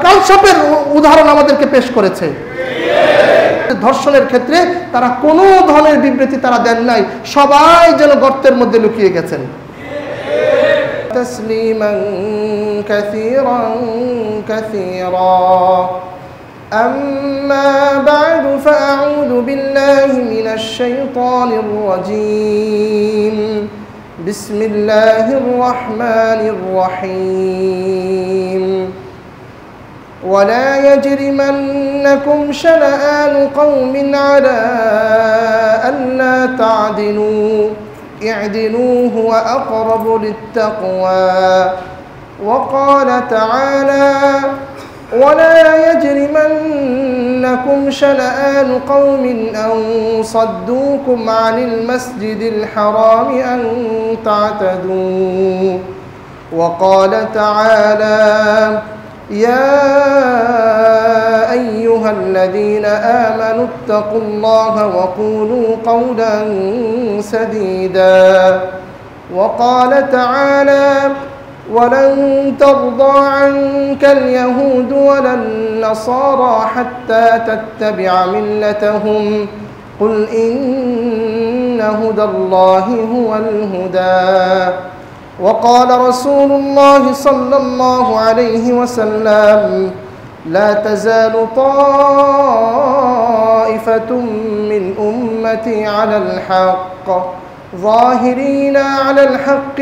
কালসাপের উদাহরণ আমাদেরকে পেশ করেছে। ধর্ষণের ক্ষেত্রে তারা কোনো ধরনের বিবৃতি তারা দেন নাই, সবাই যেন গর্তের মধ্যে লুকিয়ে গেছেন। তাসলিমান কাসীরান কাসীরা। আম্মা বা'দু ফাআউযু বিল্লাহি মিনাশ শাইতানির রাজীম। বিসমিল্লাহির রাহমানির রহিম। ولا يجرمنكم شنآن قوم على ألا تعدلوا اعدلوا هو أقرب للتقوى. وقال تعالى ولا يجرمنكم شنآن قوم أن صدوكم عن المسجد الحرام أن تعتدوا. وقال تعالى يا أيها الذين آمنوا اتقوا الله وقولوا قولا سديدا. وقال تعالى ولن ترضى عنك اليهود ولا النصارى حتى تتبع ملتهم قل إن هدى الله هو الهدى. وقال رسول الله صلى الله عليه وسلم لا تزال طائفة من أمتي على الحق ظاهرين على الحق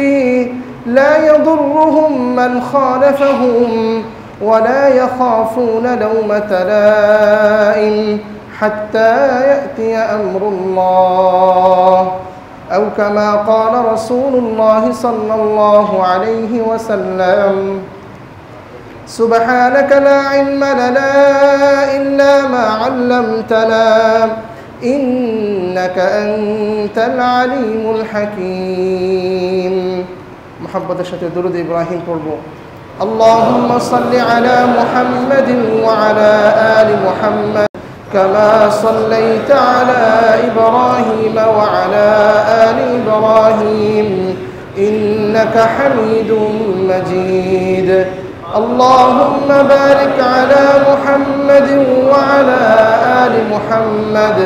لا يضرهم من خالفهم ولا يخافون لومة لائم حتى يأتي أمر الله أو كما قال رسول الله صلى الله عليه وسلم سبحانك لا علم لنا إلا ما علمتنا إنك أنت العليم الحكيم. محبة الشتى درود إبراهيم قربو. اللهم صل على محمد وعلى آل محمد كما صليت على إبراهيم وعلى آل إبراهيم إنك حميد مجيد. اللهم بارك على محمد وعلى آل محمد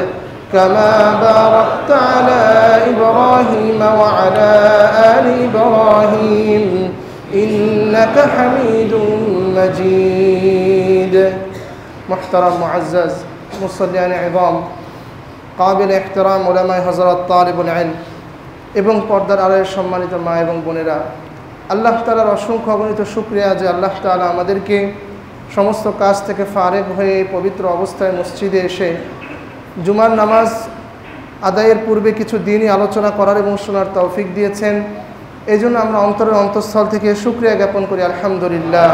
كما باركت على إبراهيم وعلى آل إبراهيم إنك حميد مجيد. محترم معزز মুসল্লিয়ান ইযাম, কাবিল ইহতিরাম উলামায়ে হযরত তালিবুল ইলম এবং পর্দার আড়ালের সম্মানিত মা এবং বোনেরা, আল্লাহ তাআলার অসংখ্য অগণিত শুকরিয়া যে আল্লাহ তাআলা আমাদেরকে সমস্ত কাজ থেকে ফারেগ হয়ে পবিত্র অবস্থায় মসজিদে এসে জুমার নামাজ আদায়ের পূর্বে কিছু দিনই আলোচনা করার এবং শোনার তৌফিক দিয়েছেন। এই জন্য আমরা অন্তরের অন্তঃস্থল থেকে শুকরিয়া জ্ঞাপন করি আলহামদুলিল্লাহ।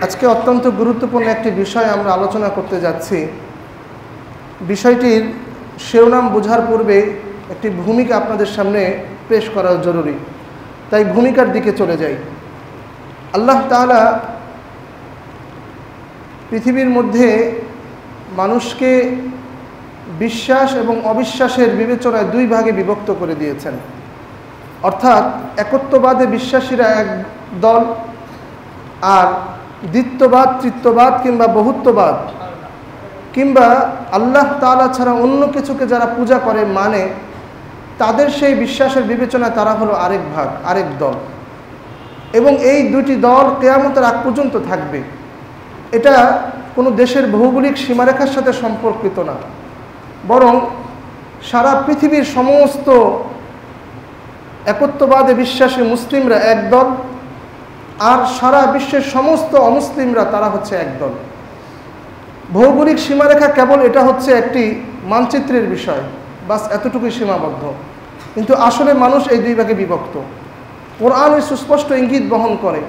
আজকে অত্যন্ত গুরুত্বপূর্ণ একটি বিষয় আমরা আলোচনা করতে যাচ্ছি। বিষয়টির শিরোনাম বোঝার পূর্বে একটি ভূমিকা আপনাদের সামনে পেশ করা জরুরি, তাই ভূমিকার দিকে চলে যাই। আল্লাহ তাআলা পৃথিবীর মধ্যে মানুষকে বিশ্বাস এবং অবিশ্বাসের বিবেচনায় দুই ভাগে বিভক্ত করে দিয়েছেন। অর্থাৎ একত্ববাদে বিশ্বাসীরা এক দল, আর দ্বিত্ববাদ, তৃত্ববাদ কিংবা বহুত্ববাদ কিংবা আল্লাহ তাআলা ছাড়া অন্য কিছুকে যারা পূজা করে মানে তাদের সেই বিশ্বাসের বিবেচনায় তারা হলো আরেক ভাগ, আরেক দল। এবং এই দুটি দল কিয়ামতের আগ পর্যন্ত থাকবে। এটা কোনো দেশের ভৌগোলিক সীমারেখার সাথে সম্পর্কিত না, বরং সারা পৃথিবীর সমস্ত একত্ববাদে বিশ্বাসী মুসলিমরা এক দল, আর সারা বিশ্বের সমস্ত অমুসলিমরা তারা হচ্ছে একদল। ভৌগোলিক সীমারেখা কেবল এটা হচ্ছে একটি মানচিত্রের বিষয়, বাস এতটুকুই সীমাবদ্ধ। কিন্তু আসলে মানুষ এই দুই ভাগে বিভক্ত। কোরআন এই সুস্পষ্ট ইঙ্গিত বহন করে।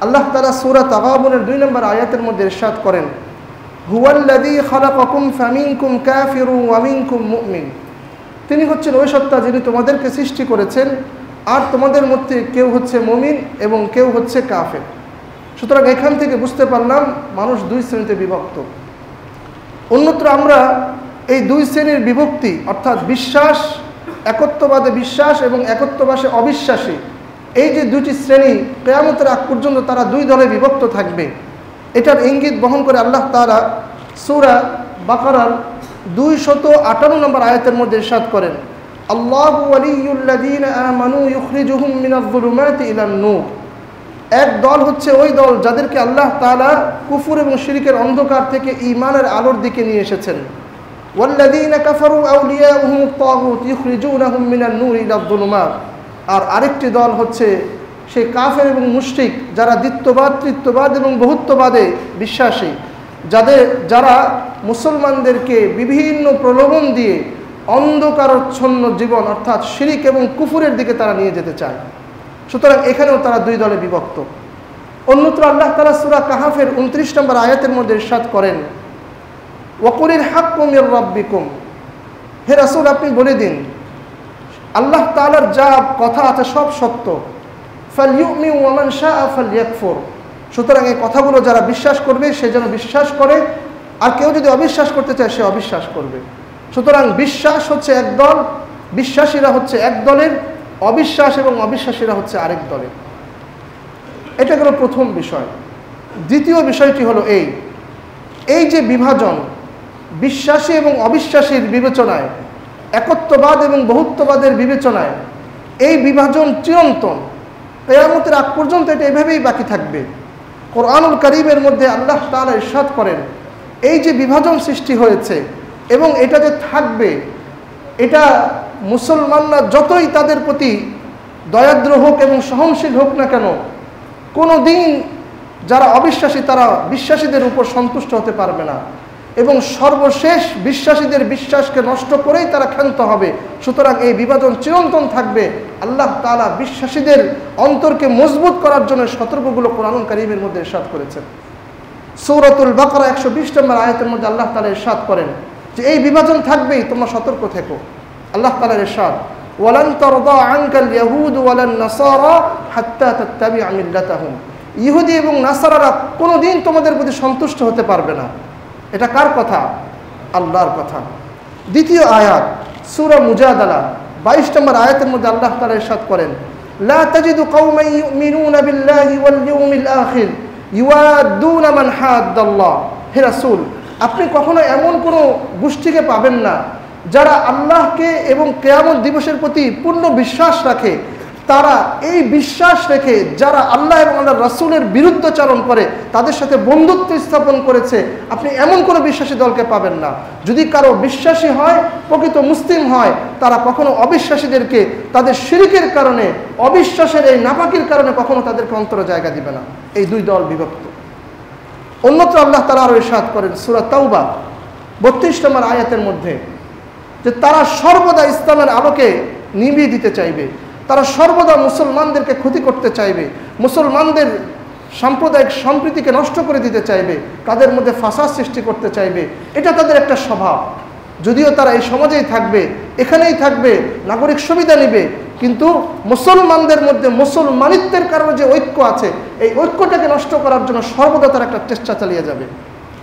আল্লাহ তাআলা সূরা তাগাবুনের 2 নম্বর আয়াতের মধ্যে ইরশাদ করেন, হুয়াল্লাযী খালাকাকুম ফামিনকুম কাফিরুন ওয়া মিনকুম মুমিন। তিনি হচ্ছেন ওই সত্তা যিনি তোমাদেরকে সৃষ্টি করেছেন, আর তোমাদের মধ্যে কেউ হচ্ছে মুমিন এবং কেউ হচ্ছে কাফের। সুতরাং এখান থেকে বুঝতে পারলাম মানুষ দুই শ্রেণীতে বিভক্ত। অন্যত্র আমরা এই দুই শ্রেণীর বিভক্তি অর্থাৎ বিশ্বাস, একত্ববাদে বিশ্বাস এবং একত্ববাদে অবিশ্বাসী, এই যে দুটি শ্রেণী কিয়ামতের আগ পর্যন্ত তারা দুই দলে বিভক্ত থাকবে, এটার ইঙ্গিত বহন করে আল্লাহ তাআলা সূরা বাকারার 258 নম্বর আয়াতের মধ্যে ইরশাদ করেন, আল্লাহু ওয়ালিয়ুল্লাযীনা আমানু ইউখরিজুহুম মিনাজ-যুলুমাতি ইলান-নূর। এক দল হচ্ছে ওই দল যাদেরকে আল্লাহ তাআলা কুফর এবং শিরকের অন্ধকার থেকে ঈমানের আলোর দিকে নিয়ে এসেছেন। ওয়াল্লাযীনা কাফারু আউলিয়াউহুমুত তাগুত ইউখরিজুনাহুম মিনান-নূর ইলায-যুলুমাত। আর আরেকটি দল হচ্ছে সেই কাফের এবং মুশরিক যারা দ্বিত্ববাদ, তৃতীয়বাদ এবং বহুত্ববাদে বিশ্বাসী, যারা মুসলমানদেরকে বিভিন্ন প্রলোভন দিয়ে অন্ধকারাচ্ছন্ন জীবন অর্থাৎ শিরিক এবং কুফরের দিকে তারা নিয়ে যেতে চায়। সুতরাং এখানেও তারা দুই দলে বিভক্ত। অন্যত্র আল্লাহ তাআলা সূরা কাহাফের 29 নম্বর আয়াতের মধ্যে ইরশাদ করেন, ওয়াকুলিল হাক্কু মির রাব্বিকুম। হে রাসূল, আপনি বলে দিন আল্লাহ তাআলার যা কথা আছে সব সত্য। ফালইউমিন ওয়া মান শাআ ফালইয়াকফুর। সুতরাং এই কথাগুলো যারা বিশ্বাস করবে সে যেন বিশ্বাস করে, আর কেউ যদি অবিশ্বাস করতে চায় সে অবিশ্বাস করবে। সুতরাং বিশ্বাস হচ্ছে এক দল, বিশ্বাসীরা হচ্ছে এক দলের, অবিশ্বাস এবং অবিশ্বাসীরা হচ্ছে আরেক দলের। এটা গেল প্রথম বিষয়। দ্বিতীয় বিষয়টি হলো এই যে বিভাজন, বিশ্বাসী এবং অবিশ্বাসীর বিবেচনায়, একত্ববাদ এবং বহুত্ববাদের বিবেচনায় এই বিভাজন চিরন্তন, কিয়ামতের আগ পর্যন্ত এটা এভাবেই বাকি থাকবে। কোরআনুল কারীমের মধ্যে আল্লাহ তাআলা ইরশাদ করেন, এই যে বিভাজন সৃষ্টি হয়েছে এবং এটা যে থাকবে, এটা মুসলমানরা যতই তাদের প্রতি দয়াদ্র হোক এবং সহনশীল হোক না কেন, কোনো দিন যারা অবিশ্বাসী তারা বিশ্বাসীদের উপর সন্তুষ্ট হতে পারবে না এবং সর্বশেষ বিশ্বাসীদের বিশ্বাসকে নষ্ট করেই তারা ক্ষান্ত হবে। সুতরাং এই বিভাজন চিরন্তন থাকবে। আল্লাহ তাআলা বিশ্বাসীদের অন্তরকে মজবুত করার জন্য সতর্কগুলো কোরআনুল কারীমের মধ্যে ইরশাদ করেছেন। সূরাতুল বাকারা 120 নম্বর আয়াতের মধ্যে আল্লাহ তাআলা ইরশাদ করেন যে এই বিভাজন থাকবেই, তোমরা সতর্ক থেকো। আল্লাহ তাআলার ইরশাদ, ওয়ালান তারদা আনকাল ইয়াহুদ ওয়ালান নাসারা হাত্তা তাত্তাবিআ মিল্লাতাহুম। ইহুদি এবং নাসারারা কোনোদিন তোমাদের প্রতি সন্তুষ্ট হতে পারবে না। এটা কার কথা? আল্লাহর কথা। দ্বিতীয় আয়াত সূরা মুজাদালা 22 নম্বর আয়াতের মধ্যে আল্লাহ তাআলা ইরশাদ করেন, লা তাজিদু কওমান ইউমিনুনা বিল্লাহি ওয়াল ইয়াউমিল আখির ইউয়াদুনা মান হাদ্দাল্লাহ। হে রাসূল, আপনি কখনো এমন কোনো গোষ্ঠীকে পাবেন না যারা আল্লাহকে এবং কিয়ামত দিবসের প্রতি পূর্ণ বিশ্বাস রাখে, তারা এই বিশ্বাস রেখে যারা আল্লাহ এবং আল্লাহর রাসূলের বিরুদ্ধাচরণ করে তাদের সাথে বন্ধুত্ব স্থাপন করেছে, আপনি এমন কোনো বিশ্বাসী দলকে পাবেন না। যদি কারো বিশ্বাসী হয়, প্রকৃত মুসলিম হয়, তারা কখনো অবিশ্বাসীদেরকে তাদের শিরকের কারণে, অবিশ্বাসের এই নাপাকির কারণে কখনো তাদেরকে অন্তরে জায়গা দিবে না। এই দুই দল বিভক্ত। অন্যত্র আল্লাহ তাআলা আরো ইরশাদ করেন সূরা তাওবা 32 নম্বর আয়াতের মধ্যে যে তারা সর্বদা ইসলামের আলোকে নিভিয়ে দিতে চাইবে, তারা সর্বদা মুসলমানদেরকে ক্ষতি করতে চাইবে, মুসলমানদের সাম্প্রদায়িক সম্প্রীতিকে নষ্ট করে দিতে চাইবে, তাদের মধ্যে ফাসাদ সৃষ্টি করতে চাইবে। এটা তাদের একটা স্বভাব। যদিও তারা এই সমাজেই থাকবে, এখানেই থাকবে, নাগরিক সুবিধা নেবে, কিন্তু মুসলমানদের মধ্যে মুসলমানিত্বের কারণে যে ঐক্য আছে, এই ঐক্যটাকে নষ্ট করার জন্য সর্বদা তারা একটা চেষ্টা চালিয়ে যাবে।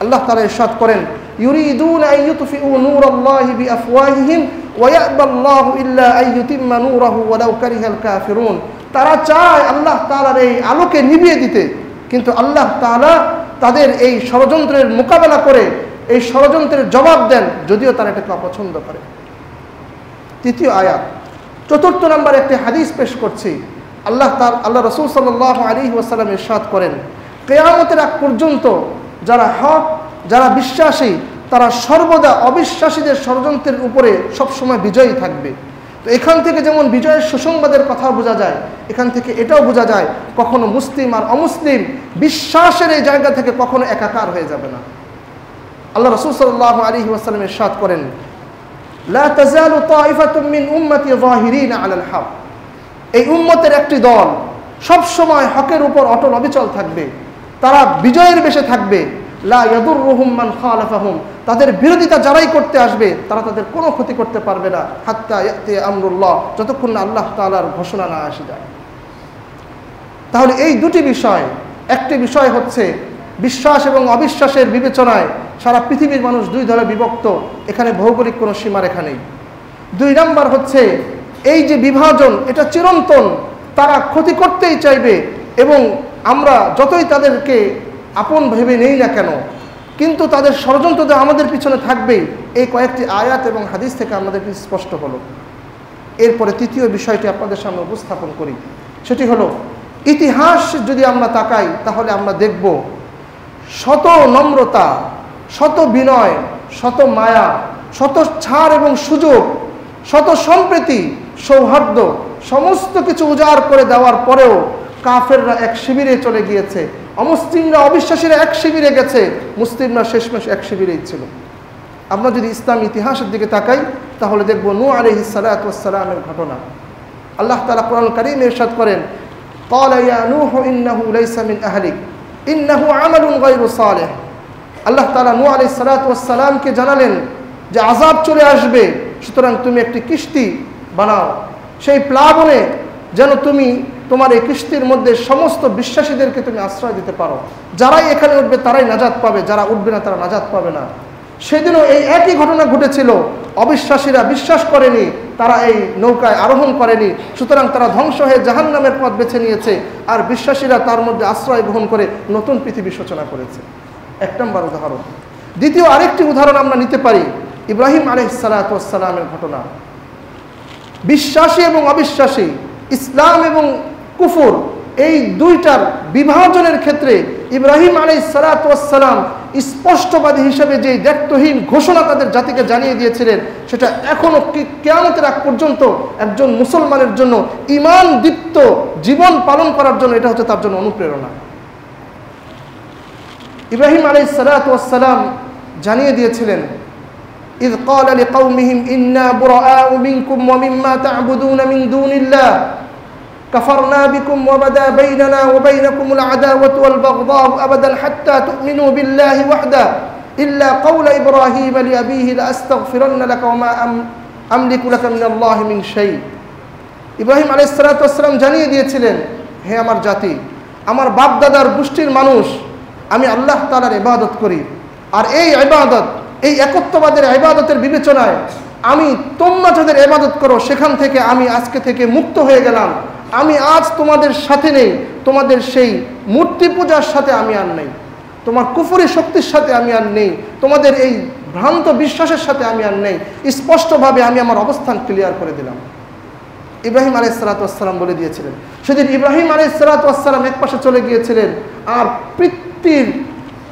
আল্লাহ তাআলা ইরশাদ করেন, ইউরিদুনা আন ইউতফিউ নূরাল্লাহি বিআফওয়াহিহিম ওয়া ইয়াবাল্লাহু ইল্লা আন ইউতিম্মা নূরাহু ওয়ালাউ কারিহাল কাফিরুন। তারা চায় আল্লাহ তাআলার এই আলোকে নিভিয়ে দিতে, কিন্তু আল্লাহ তাআলা তাদের এই ষড়যন্ত্রের মোকাবেলা করে এই ষড়যন্ত্রের জবাব দেন, যদিও তারা এটাকে অপছন্দ করে। তৃতীয় আয়াত, চতুর্থ নম্বর একটি হাদিস পেশ করছি। আল্লাহ রাসূল সাল্লাল্লাহু আলাইহি ওয়াসাল্লাম ইরশাদ করেন, কিয়ামতের আগ পর্যন্ত যারা হক, যারা বিশ্বাসী, তারা সর্বদা অবিশ্বাসীদের ষড়যন্ত্রের উপরে সবসময় বিজয়ী থাকবে। তো এখান থেকে যেমন বিজয়ের সুসংবাদের কথা বোঝা যায়, এখান থেকে এটাও বোঝা যায় কখনো মুসলিম আর অমুসলিম বিশ্বাসের এই জায়গা থেকে কখনো একাকার হয়ে যাবে না। আল্লাহ রাসূল সাল্লাল্লাহু আলাইহি ওয়াসাল্লাম ইরশাদ করেন, লা তাজালু তাইফাতুম মিন উম্মতি যাহিরিনা আলাল হক। এই উম্মতের একটি দল সব সময় হকের উপর অটল অবিচল থাকবে, তারা বিজয়ের বেশে থাকবে। লা ইয়াদুররুহুম মান খালাফাহুম। তাদের বিরোধিতা যারাই করতে আসবে তারা তাদের কোনো ক্ষতি করতে পারবে না, হাত্তা ইয়াতি আমরুল্লাহ, যতক্ষণ না আল্লাহ তাআলার ঘোষণা না আসে যায়। তাহলে এই দুটি বিষয়, একটি বিষয় হচ্ছে বিশ্বাস এবং অবিশ্বাসের বিবেচনায় সারা পৃথিবীর মানুষ দুই দলে বিভক্ত, এখানে ভৌগোলিক কোনো সীমারেখা নেই। দুই নাম্বার হচ্ছে এই যে বিভাজন, এটা চিরন্তন, তারা ক্ষতি করতেই চাইবে, এবং আমরা যতই তাদেরকে আপন ভেবে নেই না কেন, কিন্তু তাদের ষড়যন্ত্র আমাদের পিছনে থাকবেই। এই কয়েকটি আয়াত এবং হাদিস থেকে আমাদের স্পষ্ট হলো। এরপরে তৃতীয় বিষয়টি আপনাদের সামনে উপস্থাপন করি, সেটি হলো ইতিহাস যদি আমরা তাকাই তাহলে আমরা দেখব শত নম্রতা, শত বিনয়, শত মায়া, শত ছাড় এবং সুযোগ, শত সম্প্রীতি, সৌহার্দ্য সমস্ত কিছু উজাড় করে দেওয়ার পরেও কাফেররা এক শিবিরে চলে গিয়েছে, অমুসলিমরা অবিশ্বাসীরা এক শিবিরে গেছে, মুসলিমরা শেষমেশ এক শিবিরেই ছিল। আমরা যদি ইসলাম ইতিহাসের দিকে তাকাই তাহলে দেখব নূহ আলাইহিস সালাতু ওয়াস সালামের ঘটনা। আল্লাহ তাআলা কোরআন কারীমে ইরশাদ করেন, ক্বালা ইয়া নূহ ইন্নাহু লাইসা মিন আহলিক ইন্নাহু আমালুন গায়রু সালিহ। আল্লাহ তাআলা নূহ আলাইহিস সালাতু ওয়াস সালামকে জানালেন যে আযাব চলে আসবে, সুতরাং তুমি একটি কিস্তি বানাও, সেই প্লাবনে যেন তুমি তোমার এই কিস্তির মধ্যে সমস্ত বিশ্বাসীদেরকে তুমি আশ্রয় দিতে পারো। যারাই এখানে উঠবে তারাই নাজাত পাবে, যারা উঠবে না তারা নাজাত পাবে না। সেদিনও এই একই ঘটনা ঘটেছিল। অবিশ্বাসীরা বিশ্বাস করেনি, তারা এই নৌকায় আরোহণ করেনি, সুতরাং তারা ধ্বংস হয়ে জাহান্নামের পথ বেছে নিয়েছে, আর বিশ্বাসীরা তার মধ্যে আশ্রয় গ্রহণ করে নতুন পৃথিবী সূচনা করেছে। এক নম্বর উদাহরণ। দ্বিতীয় আরেকটি উদাহরণ আমরা নিতে পারি ইব্রাহিম আলাইহিস সালাতু ওয়াস সালামের ঘটনা। বিশ্বাসী এবং অবিশ্বাসী, ইসলাম এবং কুফর, এই দুইটার বিভাজনের ক্ষেত্রে ইব্রাহিম আলাইহিস সালাতু ওয়াস সালাম স্পষ্টবাদী হিসেবে যে দায়িত্বহীন ঘোষণা তাদের জাতিকে জানিয়ে দিয়েছিলেন, সেটা এখনো কিয়ামতের আগ পর্যন্ত একজন মুসলমানের জন্য ঈমান দীপ্ত জীবন পালন করার জন্য এটা হচ্ছে তার জন্য অনুপ্রেরণা। ইব্রাহিম আলাইহিস সালাতু ওয়াস সালাম জানিয়ে দিয়েছিলেন, إذ قال لقومهم إنا براء منكم ومما تعبدون من دون الله كفرنا بكم وبدا بيننا وبينكم العداوة والبغضاء أبدا حتى تؤمنوا بالله وحده إلا قول إبراهيم لأبيه لأستغفرن لك وما أملك لك من الله من شيء। ইব্রাহিম আলাইহিস সালাতু ওয়াস সালাম জানিয়ে দিয়েছিলেন, হে আমার জাতি, আমার বাপ দাদার গোষ্ঠীর মানুষ, আমি আল্লাহ তাআলার ইবাদত করি, আর এই ইবাদত, এই একত্ববাদের ইবাদতের বিবেচনায় আমি তোমরা যাদের ইবাদত করো সেখান থেকে আমি আজকে থেকে মুক্ত হয়ে গেলাম। আমি আজ তোমাদের সাথে নেই, তোমাদের সেই মূর্তি পূজার সাথে আমি আর নেই, তোমার কুফরি শক্তির সাথে আমি আর নেই, তোমাদের এই ভ্রান্ত বিশ্বাসের সাথে আমি আর নেই। স্পষ্টভাবে আমি আমার অবস্থান ক্লিয়ার করে দিলাম। ইব্রাহিম আলাইহিস সালাতু ওয়াস সালাম বলে দিয়েছিলেন। সেদিন ইব্রাহিম আলাইহিস সালাতু ওয়াস সালাম এক পাশে চলে গিয়েছিলেন, আর পিতৃর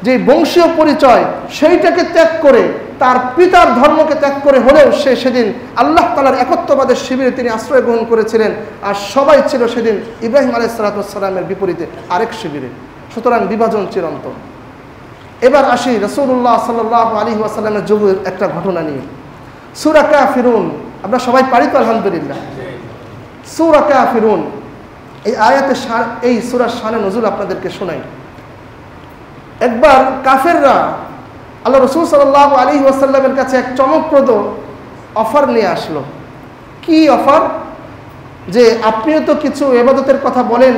যে বংশীয় পরিচয় সেইটাকে ত্যাগ করে, তার পিতার ধর্মকে ত্যাগ করে হলেও সে সেদিন আল্লাহ তাআলার একত্ববাদের শিবিরে তিনি আশ্রয় গ্রহণ করেছিলেন, আর সবাই ছিল সেদিন ইব্রাহিম আলাইহিস সালাতু ওয়াস সালামের বিপরীতে আরেক শিবিরে। সুতরাং বিভাজন চিরন্তন। এবার আসি রাসূলুল্লাহ সাল্লাল্লাহু আলাইহি ওয়াসাল্লামের যুগের একটা ঘটনা নিয়ে। সূরা কাফিরুন আমরা সবাই পারি তো আলহামদুলিল্লাহ। সূরা কাফিরুন এই আয়াতের এই সূরার শানে নজুল আপনাদেরকে শোনাই। একবার কাফেররা আল্লাহ রাসূল সাল্লাল্লাহু আলাইহি ওয়াসাল্লামের কাছে এক চমকপ্রদ অফার নিয়ে আসলো। কি অফার? যে আপনিও তো কিছু ইবাদতের কথা বলেন,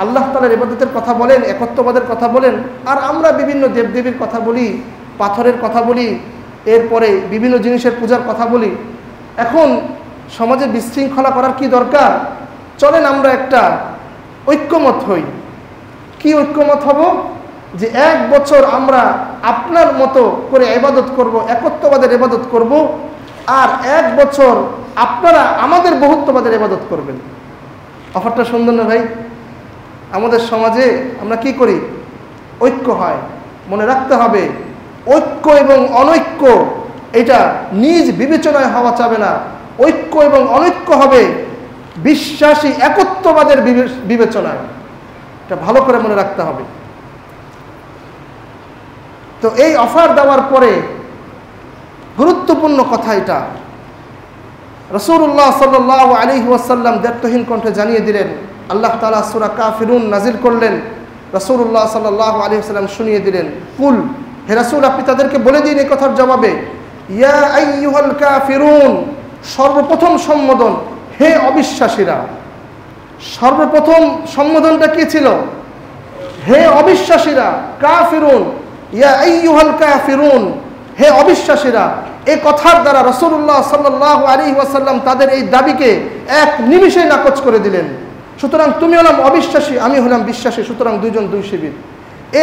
আল্লাহ তাআলার ইবাদতের কথা বলেন, একত্ববাদের কথা বলেন, আর আমরা বিভিন্ন দেবদেবীর কথা বলি, পাথরের কথা বলি, এরপরে বিভিন্ন জিনিসের পূজার কথা বলি। এখন সমাজে বিশৃঙ্খলা করার কি দরকার? চলেন আমরা একটা ঐক্যমত হই। কি ঐক্যমত হব? যে এক বছর আমরা আপনার মতো করে ইবাদত করব, একত্ববাদের ইবাদত করব, আর এক বছর আপনারা আমাদের বহুত্ববাদের ইবাদত করবেন। অফারটা সুন্দর না ভাই? আমাদের সমাজে আমরা কি করি? ঐক্য হয়। মনে রাখতে হবে, ঐক্য এবং অনৈক্য এটা নিজ বিবেচনায় হওয়া যাবে না। ঐক্য এবং অনৈক্য হবে বিশ্বাসী একত্ববাদের বিবেচনায়। এটা ভালো করে মনে রাখতে হবে। তো এই অফার দেওয়ার পরে গুরুত্বপূর্ণ কথা এটা, রাসূলুল্লাহ সাল্লাল্লাহু আলাইহি ওয়াসাল্লাম দায়িত্বহীন কণ্ঠে জানিয়ে দিলেন। আল্লাহ তাআলা সূরা কাফিরুন নাজিল করলেন, রাসূলুল্লাহ সাল্লাল্লাহু আলাইহি ওয়াসাল্লাম শুনিয়ে দিলেন। কুল, হে রাসূল আপনি তাদেরকে বলে দিন এই কথার জবাবে, ইয়া আইয়ুহাল কাফিরুন, সর্বপ্রথম সম্বোধন হে অবিশ্বাসীরা। সর্বপ্রথম সম্বোধনটা কি ছিল? হে অবিশ্বাসীরা। কাফিরুন, ইয়া আইয়ুহাল কাফিরুন, হে অবিশ্বাসীরা। এই কথার দ্বারা রাসূলুল্লাহ সাল্লাল্লাহু আলাইহি ওয়াসাল্লাম তাদের এই দাবিকে এক নিমিষে নাকচ করে দিলেন। সুতরাং তুমি হলাম অবিশ্বাসী, আমি হলাম বিশ্বাসী, সুতরাং দুইজন দুই শিবির।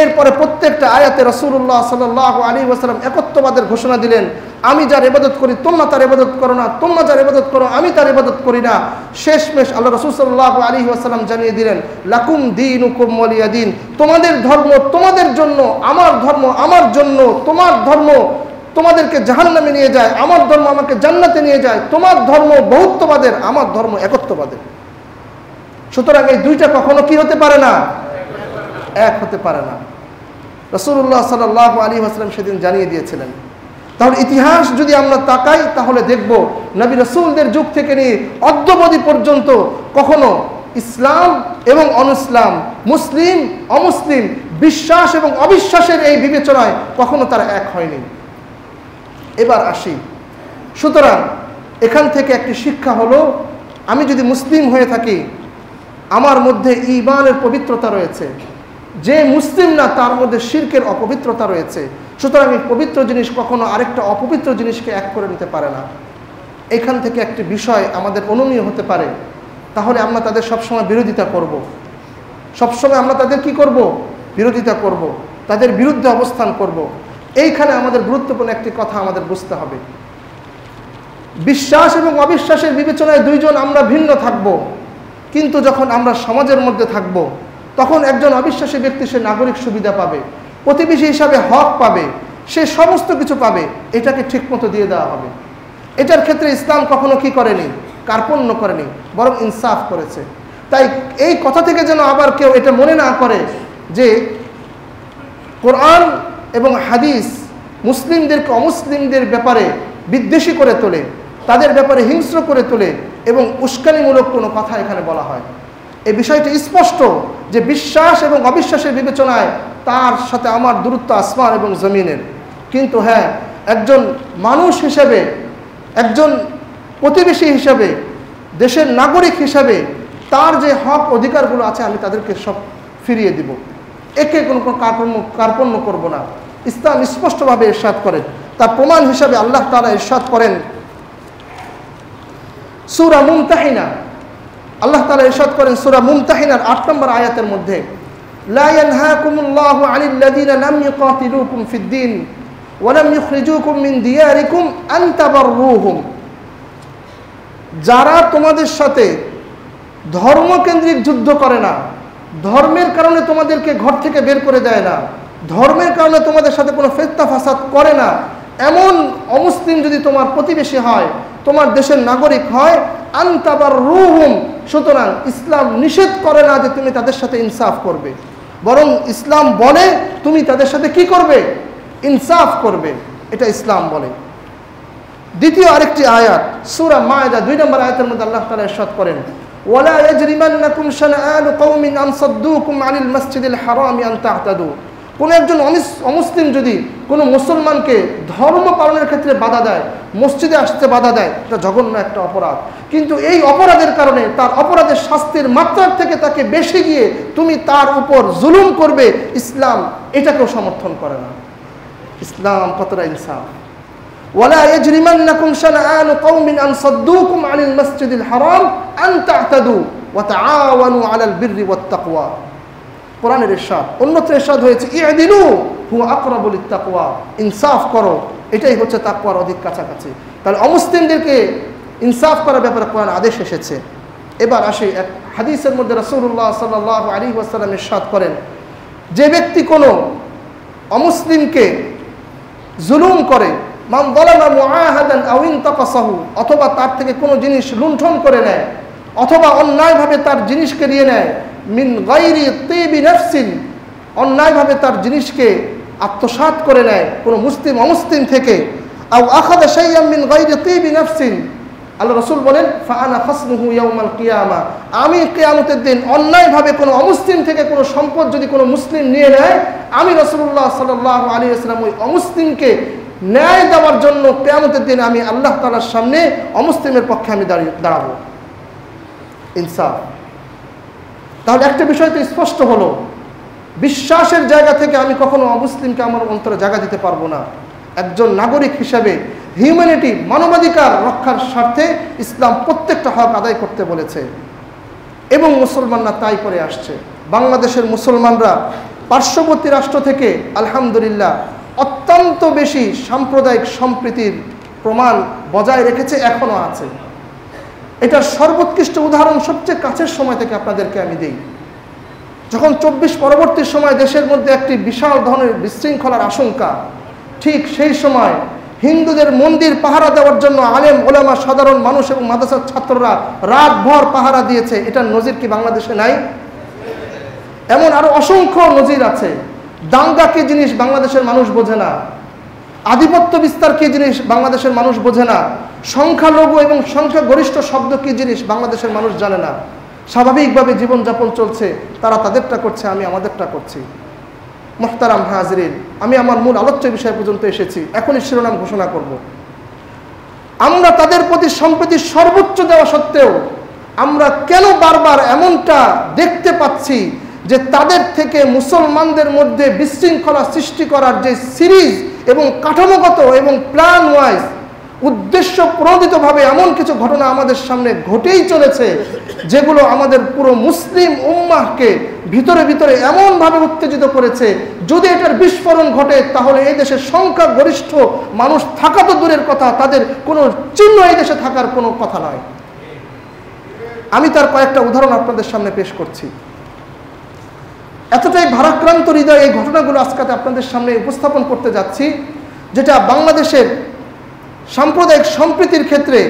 এরপরে প্রত্যেকটা আয়াতে রাসূলুল্লাহ সাল্লাল্লাহু আলাইহি ওয়াসাল্লাম একত্ববাদের ঘোষণা দিলেন। আমি যার ইবাদত করি তোমরা তার ইবাদত করো না, তোমরা যার ইবাদত করো আমি তার ইবাদত করি না। শেষমেশ আল্লাহ রাসূল সাল্লাল্লাহু আলাইহি ওয়াসাল্লাম জানিয়ে দিলেন, লাকুম দীনুকুম ওয়ালিয়া দীন, তোমাদের ধর্ম তোমাদের জন্য, আমার ধর্ম আমার জন্য। তোমার ধর্ম তোমাদেরকে জাহান্নামে নিয়ে যায়, আমার ধর্ম আমাকে জান্নাতে নিয়ে যায়। তোমার ধর্ম বহুত্ববাদের, আমার ধর্ম একত্ববাদের। সুতরাং এই দুইটা কখনো কি হতে পারে না? এক হতে পারে না। রাসূলুল্লাহ সাল্লাল্লাহু আলাইহি ওয়াসাল্লাম সেদিন জানিয়ে দিয়েছিলেন। তাহলে ইতিহাস যদি আমরা তাকাই তাহলে দেখব নবী রাসূলদের যুগ থেকে নিয়ে অদ্যাবধি পর্যন্ত কখনো ইসলাম এবং অনইসলাম, মুসলিম অমুসলিম, বিশ্বাস এবং অবিশ্বাসের এই বিবেচনায় কখনো তারা এক হয়নি। এবার আসি, সুতরাং এখান থেকে একটি শিক্ষা হলো, আমি যদি মুসলিম হয়ে থাকি আমার মধ্যে ঈমানের পবিত্রতা রয়েছে, যে মুসলিম না তার মধ্যে শিরকের অপবিত্রতা রয়েছে। সুতরাং এই পবিত্র জিনিস কখনো আরেকটা অপবিত্র জিনিসকে এক করে নিতে পারে না। এখান থেকে একটি বিষয় আমাদের অনুমেয় হতে পারে, তাহলে আমরা তাদের সবসময় বিরোধিতা করব। সবসময় আমরা তাদের কি করব? বিরোধিতা করব, তাদের বিরুদ্ধে অবস্থান করব। এইখানে আমাদের গুরুত্বপূর্ণ একটি কথা আমাদের বুঝতে হবে, বিশ্বাস এবং অবিশ্বাসের বিবেচনায় দুইজন আমরা ভিন্ন থাকব, কিন্তু যখন আমরা সমাজের মধ্যে থাকব তখন একজন অবিশ্বাসী ব্যক্তি সে নাগরিক সুবিধা পাবে, প্রতিবেশী হিসাবে হক পাবে, সে সমস্ত কিছু পাবে, এটাকে ঠিকমতো দিয়ে দেওয়া হবে। এটার ক্ষেত্রে ইসলাম কখনো কি করেনি? কার্পণ্য করেনি, বরং ইনসাফ করেছে। তাই এই কথা থেকে যেন আবার কেউ এটা মনে না করে যে কোরআন এবং হাদিস মুসলিমদেরকে অমুসলিমদের ব্যাপারে বিদ্বেষী করে তোলে, তাদের ব্যাপারে হিংস্র করে তোলে এবং উস্কানিমূলক কোনো কথা এখানে বলা হয়। এই বিষয়টি স্পষ্ট যে বিশ্বাস এবং অবিশ্বাসের বিবেচনায় তার সাথে আমার দূরত্ব আসমান এবং জমিনের। কিন্তু হ্যাঁ, একজন মানুষ হিসেবে, একজন প্রতিবেশী হিসাবে, দেশের নাগরিক হিসাবে তার যে হক অধিকারগুলো আছে আমি তাদেরকে সব ফিরিয়ে দিব, একে কোনো কার্পণ্য করব না। ইসলাম স্পষ্টভাবে ইরশাদ করেন। তার প্রমাণ হিসাবে আল্লাহ তাআলা ইরশাদ করেন সূরা মুমতাহিনা, আল্লাহ তাআলা ইরশাদ করেন সূরা মুমতাহিনার ৮ নম্বর আয়াতের মধ্যে, লা ইয়ানহাকুমুল্লাহু আনিল লাযিনা লাম ইউকাতিলুকুম ফিদ-দীন ওয়া লাম ইখরিজুকুম মিন দিয়ারিকুম আন তাবাররুহুম, যারা তোমাদের সাথে ধর্মকেন্দ্রিক যুদ্ধ করে না, ধর্মের কারণে তোমাদেরকে ঘর থেকে বের করে দেয় না, ধর্মের কারণে তোমাদের সাথে কোনো ফিতনা ফাসাদ করে না, এমন অমুসলিম যদি তোমার প্রতিবেশী হয়, তোমার দেশের নাগরিক হয়, আন তাবাররুহুম, সুতরাং ইসলাম নিষেধ করে না যে তুমি তাদের সাথে ইনসাফ করবে, বরং ইসলাম বলে তুমি তাদের সাথে কি করবে? ইনসাফ করবে। এটা ইসলাম বলে। দ্বিতীয় আরেকটি আয়াত সূরা মায়েদা ২ নম্বর আয়াতের মধ্যে আল্লাহ তাআলা ইরশাদ করেন, ওয়ালা ইয়াজরিমান্নাকুম শানাআনু কওমিন আন সাদ্দুকুম আনিল মাসজিদিল হারামি আন তা'তাদু, কোনো একজন অমুসলিম যদি কোনো মুসলমানকে ধর্ম পালনের ক্ষেত্রে বাধা দেয়, মসজিদে আসতে বাধা দেয়, এটা জঘন্য একটা অপরাধ। কিন্তু এই অপরাধের কারণে তার অপরাধের শাস্তির মাত্রার থেকে তাকে বেশি গিয়ে তুমি তার উপর জুলুম করবে, ইসলাম এটাকেও সমর্থন করে না। ইসলাম কতটা ইনসাফ। ওয়ালা ইয়াজরিমান্নাকুম শানাআনু কওমিন আন সাদ্দুকুম আনিল মাসজিদিল হারাম আন তা'তাদু ওয়া তাআওয়ানু আলাল বিররি ওয়াত তাকওয়া। কোরআনের ইরশাদ, অন্যত্র ইরশাদ হয়েছে ইদিলু হুয়া আকরাবু লিত-তাকওয়া, ইনসাফ করো, এটাই হচ্ছে তাকওয়ার অধিক কাছাকাছি। তাহলে অমুসলিমদেরকে ইনসাফ করার ব্যাপারে কোরআন আদেশ এসেছে। এবার আসি এক হাদিসের মধ্যে রাসূলুল্লাহ সাল্লাল্লাহু আলাইহি ওয়াসাল্লাম ইরশাদ করেন, যে ব্যক্তি কোনো অমুসলিমকে জুলুম করে, মান যালামা মুআহাদান আও ইনতাকাসাহু, অথবা তার থেকে কোনো জিনিস লুণ্ঠন করে নেয় অথবা অন্যায়ভাবে তার জিনিসকে নিয়ে নেয়, মিন গায়রি তিবি নাফসিন, অন্যায়ভাবে তার জিনিসকে আত্মসাৎ করে নেয় কোনো মুসলিম অমুসলিম থেকে, আও আখাযা শাইআন মিন গায়রি তিবি নাফসিন, আল্লাহ রাসূল বলেন ফাআনা খাসমুহু ইয়াউমাল কিয়ামা, আমি কিয়ামতের দিন অন্যায়ভাবে কোনো অমুসলিম থেকে কোনো সম্পদ যদি কোনো মুসলিম নিয়ে নেয়, আমি রাসূলুল্লাহ সাল্লাল্লাহু আলাইহি ওয়াসাল্লাম ওই অমুসলিমকে ন্যায় দেওয়ার জন্য কিয়ামতের দিন আমি আল্লাহ তাআলার সামনে অমুসলিমের পক্ষে আমি দাঁড়াবো। ইনসাফ। তাহলে একটা বিষয় তো স্পষ্ট হলো, বিশ্বাসের জায়গা থেকে আমি কখনো অমুসলিমকে আমার অন্তরে জায়গা দিতে পারবো না। একজন নাগরিক হিসেবে হিউম্যানিটি, মানবাধিকার রক্ষার স্বার্থে ইসলাম প্রত্যেকটা হক আদায় করতে বলেছে। এবং মুসলমানরা তাই করে আসছে। বাংলাদেশের মুসলমানরা পার্শ্ববর্তী রাষ্ট্র থেকে আলহামদুলিল্লাহ অত্যন্ত বেশি সাম্প্রদায়িক সম্প্রীতির প্রমাণ বজায় রেখেছে, এখনো আছে। এটার সর্বোৎকৃষ্ট উদাহরণ সবচেয়ে কাছের সময় থেকে আপনাদেরকে আমি দিই। যখন 24 পরবর্তী সময় দেশের মধ্যে একটি বিশাল ধরনের বিশৃঙ্খলার আশঙ্কা, ঠিক সেই সময় হিন্দুদের মন্দির পাহারা দেওয়ার জন্য আলেম ওলামা, সাধারণ মানুষ এবং মাদ্রাসার ছাত্ররা রাতভর পাহারা দিয়েছে। এটার নজির কি বাংলাদেশে নাই? এমন আরো অসংখ্য নজির আছে। দাঙ্গা কি জিনিস বাংলাদেশের মানুষ বোঝে না। আধিপত্য বিস্তার কি জিনিস বাংলাদেশের মানুষ বোঝে না। সংখ্যালঘু এবং সংখ্যাগরিষ্ঠ শব্দ কি জিনিস বাংলাদেশের মানুষ জানে না। স্বাভাবিকভাবে জীবনযাপন চলছে, তারা তাদেরটা করছে, আমি আমাদেরটা করছি। মুহতারাম হাজরিন, আমি আমার মূল আলোচ্য বিষয় পর্যন্ত এসেছি, এখনই শিরোনাম ঘোষণা করব। আমরা তাদের প্রতি সম্প্রীতির সর্বোচ্চ দেওয়া সত্ত্বেও আমরা কেন বারবার এমনটা দেখতে পাচ্ছি যে তাদের থেকে মুসলমানদের মধ্যে বিশৃঙ্খলা সৃষ্টি করার যে সিরিজ এবং কাঠামোগত এবং প্ল্যান ওয়াইজ উদ্দেশ্য প্রণোদিতভাবে এমন কিছু ঘটনা আমাদের সামনে ঘটেই চলেছে, যেগুলো আমাদের পুরো মুসলিম উম্মাহকে ভিতরে ভিতরে এমনভাবে উত্তেজিত করেছে, যদি এটার বিস্ফোরণ ঘটে তাহলে এই দেশের সংখ্যাগরিষ্ঠ মানুষ থাকা তো দূরের কথা, তাদের কোনো চিহ্ন এই দেশে থাকার কোনো কথা নয়। আমি তার কয়েকটা উদাহরণ আপনাদের সামনে পেশ করছি। এতটাই ভারাক্রান্ত হৃদয় এই ঘটনাগুলো আজকে আপনাদের সামনে উপস্থাপন করতে যাচ্ছি, যেটা বাংলাদেশের সাম্প্রদায়িক সম্প্রীতির ক্ষেত্রে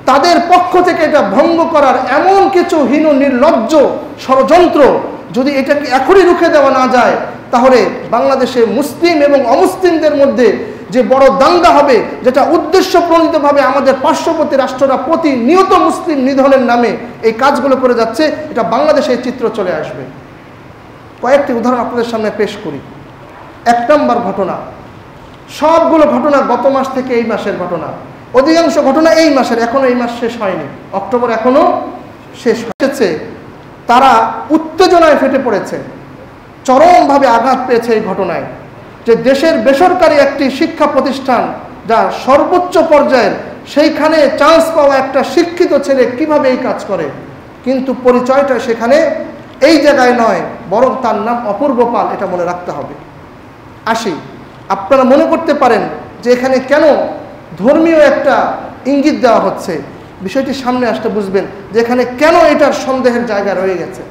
তাদের পক্ষ থেকে এটা ভঙ্গ করার এমন কিছু হীন নির্লজ্জ ষড়যন্ত্র, যদি এটাকে এখনই রুখে দেওয়া না যায় তাহলে বাংলাদেশে মুসলিম এবং অমুসলিমদের মধ্যে যে বড় দাঙ্গা হবে, যেটা উদ্দেশ্য প্রণোদিতভাবে আমাদের পার্শ্ববর্তী রাষ্ট্ররা প্রতিনিয়ত মুসলিম নিধনের নামে এই কাজগুলো করে যাচ্ছে, এটা বাংলাদেশে এই চিত্র চলে আসবে। কয়েকটি উদাহরণ আপনাদের সামনে পেশ করি। 1 নম্বর ঘটনা, সবগুলো ঘটনা গত মাস থেকে এই মাসের ঘটনা, অধিকাংশ ঘটনা এই মাসের, এখনো এই মাস শেষ হয়নি, অক্টোবর এখনো শেষ হয়েছে। তারা উত্তেজনায় ফেটে পড়েছে, চরমভাবে আঘাত পেয়েছে এই ঘটনায়, যে দেশের বেসরকারি একটি শিক্ষা প্রতিষ্ঠান যা সর্বোচ্চ পর্যায়ের, সেইখানে চান্স পাওয়া একটা শিক্ষিত ছেলে কিভাবে এই কাজ করে, কিন্তু পরিচয়টা সেখানে এই জায়গায় নয়, বরং তার নাম অপূর্ব পাল, এটা মনে রাখতে হবে। আসি, আপনারা মনে করতে পারেন যে এখানে কেন ধর্মীয় একটা ইঙ্গিত দেওয়া হচ্ছে, বিষয়টি সামনে আসতে বুঝবেন যে এখানে কেন এটার সন্দেহের জায়গা রয়ে গেছে।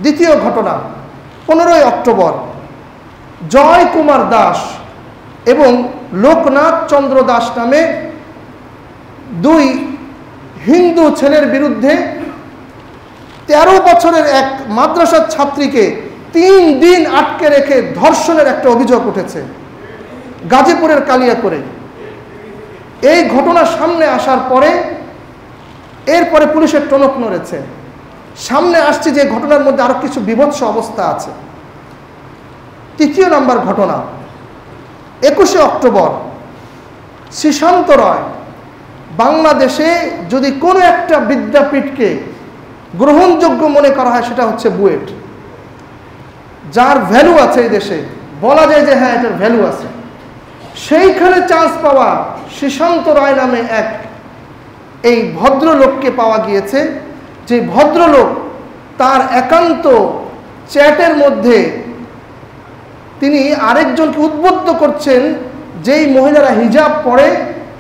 দ্বিতীয় ঘটনা, 15 অক্টোবর জয় কুমার দাস এবং লোকনাথ চন্দ্র দাস নামে 2 হিন্দু ছেলের বিরুদ্ধে 13 বছরের এক মাদ্রাসার ছাত্রীকে 3 দিন আটকে রেখে ধর্ষণের একটা অভিযোগ উঠেছে গাজীপুরের কালিয়াকৈরে। এই ঘটনা সামনে আসার পরে এরপরে পুলিশের টনক নড়েছে। সামনে আসছে যে ঘটনার মধ্যে আরো কিছু বিভৎস অবস্থা আছে। 3 নম্বর ঘটনা, 21 অক্টোবর শ্রীশান্ত রয়, বাংলাদেশে যদি কোনো একটা বিদ্যাপীঠকে গ্রহণযোগ্য মনে করা হয় সেটা হচ্ছে বুয়েট, যার ভ্যালু আছে এই দেশে, বলা যায় যে হ্যাঁ এটার ভ্যালু আছে, সেইখানে চান্স পাওয়া শ্রীশান্ত রায় নামে এক এই ভদ্রলোককে পাওয়া গিয়েছে, যে ভদ্রলোক তার একান্ত চ্যাটের মধ্যে তিনি আরেকজনকে উদ্বুদ্ধ করছেন, যেই মহিলারা হিজাব পরে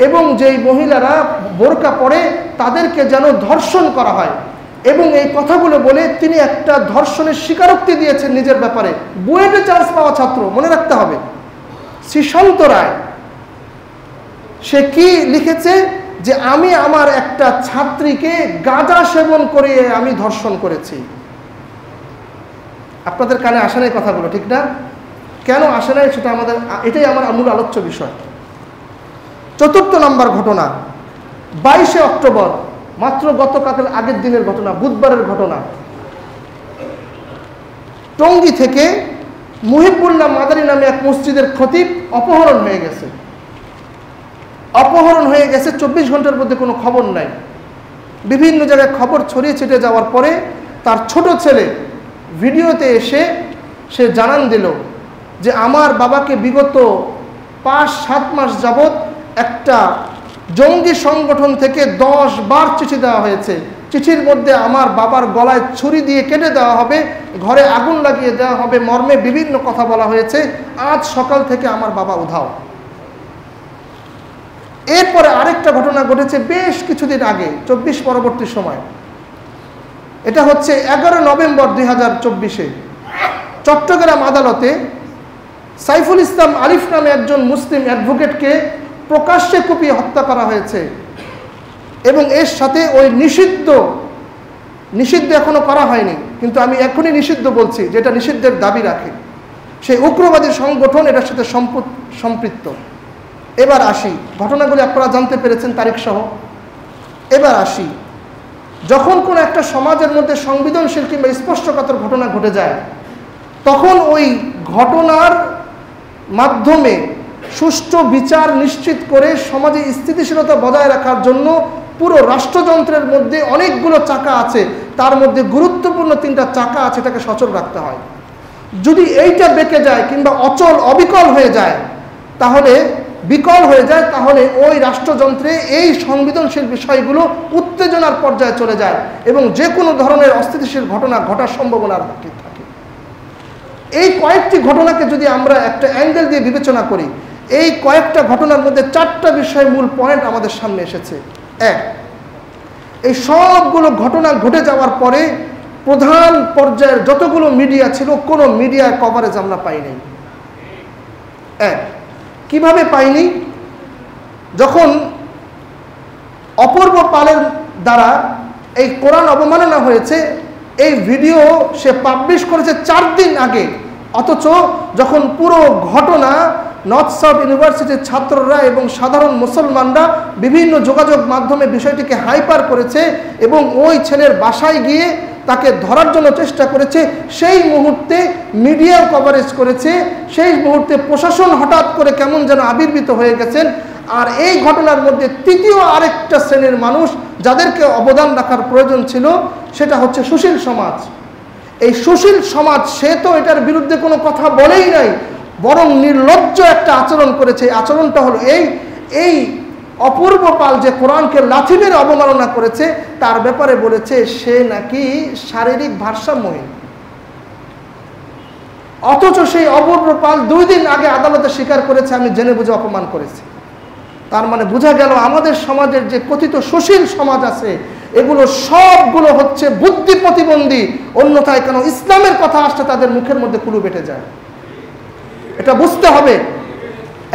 এবং যেই মহিলারা বোরকা পরে তাদেরকে যেন ধর্ষণ করা হয়, এবং এই কথাগুলো বলে তিনি একটা ধর্ষণের স্বীকারোক্তি দিয়েছেন নিজের ব্যাপারে। বুয়েটে চান্স পাওয়া ছাত্র, মনে রাখতে হবে শ্রীশান্ত রায়। সে কি লিখেছে যে আমি আমার একটা ছাত্রীকে গাঁজা সেবন করে আমি ধর্ষণ করেছি। আপনাদের কানে আসে নাই কথাগুলো, ঠিক না? কেন আসে নাই সেটা আমাদের, এটাই আমার মূল আলোচ্য বিষয়। 4 নম্বর ঘটনা, 22 অক্টোবর, মাত্র গতকাল আগের দিনের ঘটনা, বুধবারের ঘটনা। টঙ্গী থেকে মুহিবুল্লাহ মাদানী নামে এক মসজিদের খতিব অপহরণ হয়ে গেছে। 24 ঘন্টার মধ্যে কোনো খবর নাই। বিভিন্ন জায়গায় খবর ছড়িয়ে ছিটে যাওয়ার পরে তার ছোট ছেলে ভিডিওতে এসে সে জানান দিল যে আমার বাবাকে বিগত 5-7 মাস যাবৎ একটা জঙ্গি সংগঠন থেকে 10 বার চিঠি দেওয়া হয়েছে, চিঠির মধ্যে আমার বাবার গলায় ছুরি দিয়ে কেটে দেওয়া হবে, ঘরে আগুন লাগিয়ে দেওয়া হবে মর্মে বিভিন্ন কথা বলা হয়েছে। আজ সকাল থেকে আমার বাবা উধাও। এরপরে আরেকটা ঘটনা ঘটেছে বেশ কিছুদিন আগে, 24 পরবর্তী সময়। এটা হচ্ছে 11 নভেম্বর 2024-এ চট্টগ্রাম আদালতে সাইফুল ইসলাম আলিফ নামে একজন মুসলিম অ্যাডভোকেটকে প্রকাশ্যে কুপিয়ে হত্যা করা হয়েছে এবং এর সাথে ওই নিষিদ্ধ এখনো করা হয়নি, কিন্তু আমি এখনই নিষিদ্ধ বলছি, যেটা নিষিদ্ধের দাবি রাখে, সেই উগ্রবাদী সংগঠন এটার সাথে সম্পৃক্ত। এবার আসি, ঘটনাগুলি আপনারা জানতে পেরেছেন তারিখ সহ। এবার আসি, যখন কোনো একটা সমাজের মধ্যে সংবেদনশীল কিংবা স্পষ্টকাতর ঘটনা ঘটে যায়, তখন ওই ঘটনার মাধ্যমে সুষ্ঠু বিচার নিশ্চিত করে সমাজে স্থিতিশীলতা বজায় রাখার জন্য পুরো রাষ্ট্রযন্ত্রের মধ্যে অনেকগুলো চাকা আছে, তার মধ্যে গুরুত্বপূর্ণ 3টা চাকা আছে, এটাকে সচল রাখতে হয়। যদি এইটা বেঁকে যায় কিংবা অবিকল হয়ে যায়, তাহলে ওই রাষ্ট্রযন্ত্রে এই সংবেদনশীল বিষয়গুলো উত্তেজনার পর্যায়ে চলে যায় এবং যে কোনো ধরনের অস্থিতিশীল ঘটনা ঘটার সম্ভাবনা থাকে। এই কয়েকটি ঘটনাকে যদি আমরা একটা অ্যাঙ্গেল দিয়ে বিবেচনা করি, এই কয়েকটা ঘটনার মধ্যে 4টা বিষয় মূল পয়েন্ট আমাদের সামনে এসেছে। এক, এই সবগুলো ঘটনা ঘটে যাওয়ার পরে প্রধান পর্যায়ের যতগুলো মিডিয়া ছিল, কোনো মিডিয়ার কভারেজ আমরা পাইনি। কিভাবে পাইনি? যখন অপূর্ব পালের দ্বারা এই কোরআন অবমাননা হয়েছে, এই ভিডিও সে পাবলিশ করেছে 4 দিন আগে, অথচ যখন পুরো ঘটনা নর্থ সাউথ ইউনিভার্সিটির ছাত্ররা এবং সাধারণ মুসলমানরা বিভিন্ন যোগাযোগ মাধ্যমে বিষয়টিকে হাইপার করেছে এবং ওই ছেলের বাসায় গিয়ে তাকে ধরার জন্য চেষ্টা করেছে, সেই মুহূর্তে মিডিয়া কভারেজ করেছে, সেই মুহূর্তে প্রশাসন হঠাৎ করে কেমন যেন আবির্ভূত হয়ে গেছেন। আর এই ঘটনার মধ্যে তৃতীয় আরেকটা শ্রেণীর মানুষ যাদেরকে অবদান রাখার প্রয়োজন ছিল, সেটা হচ্ছে সুশীল সমাজ। এই সুশীল সমাজ সে তো এটার বিরুদ্ধে কোনো কথা বলেই নাই, বরং নির্লজ্জ একটা আচরণ করেছে। আচরণটা হলো এই অপূর্ব পাল যে কোরআনকে লাথি মেরে অবমাননা করেছে, তার ব্যাপারে বলেছে সে নাকি শারীরিক ভারসাম্যহীন। অথচ সেই অপূর্ব পাল 2 দিন আগে আদালতে স্বীকার করেছে আমি জেনে বুঝে অপমান করেছি। তার মানে বোঝা গেল আমাদের সমাজের যে কথিত সুশীল সমাজ আছে, এগুলো সবগুলো হচ্ছে বুদ্ধি প্রতিবন্ধী, অন্যথায় কেন ইসলামের কথা আসলে তাদের মুখের মধ্যে কুলু বেটে যায়। এটা বুঝতে হবে,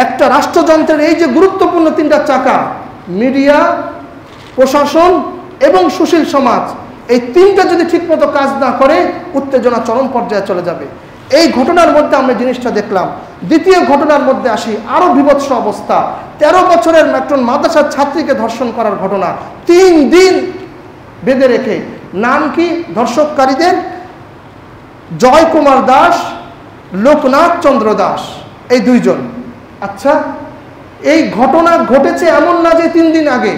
একটা রাষ্ট্রযন্ত্রের এই যে গুরুত্বপূর্ণ 3টা চাকা, মিডিয়া, প্রশাসন এবং সুশীল সমাজ, এই 3টা যদি ঠিকমতো কাজ না করে উত্তেজনা চরম পর্যায়ে চলে যাবে। এই ঘটনার মধ্যে আমরা জিনিসটা দেখলাম। দ্বিতীয় ঘটনার মধ্যে আসি, আরো বিভৎস অবস্থা। 13 বছরের একজন মাদ্রাসার ছাত্রীকে ধর্ষণ করার ঘটনা, 3 দিন বেঁধে রেখে। নাম কি ধর্ষককারীদের? জয় কুমার দাস, লোকনাথ চন্দ্র দাস, এই 2 জন। আচ্ছা, এই ঘটনা ঘটেছে এমন না যে 3 দিন আগে।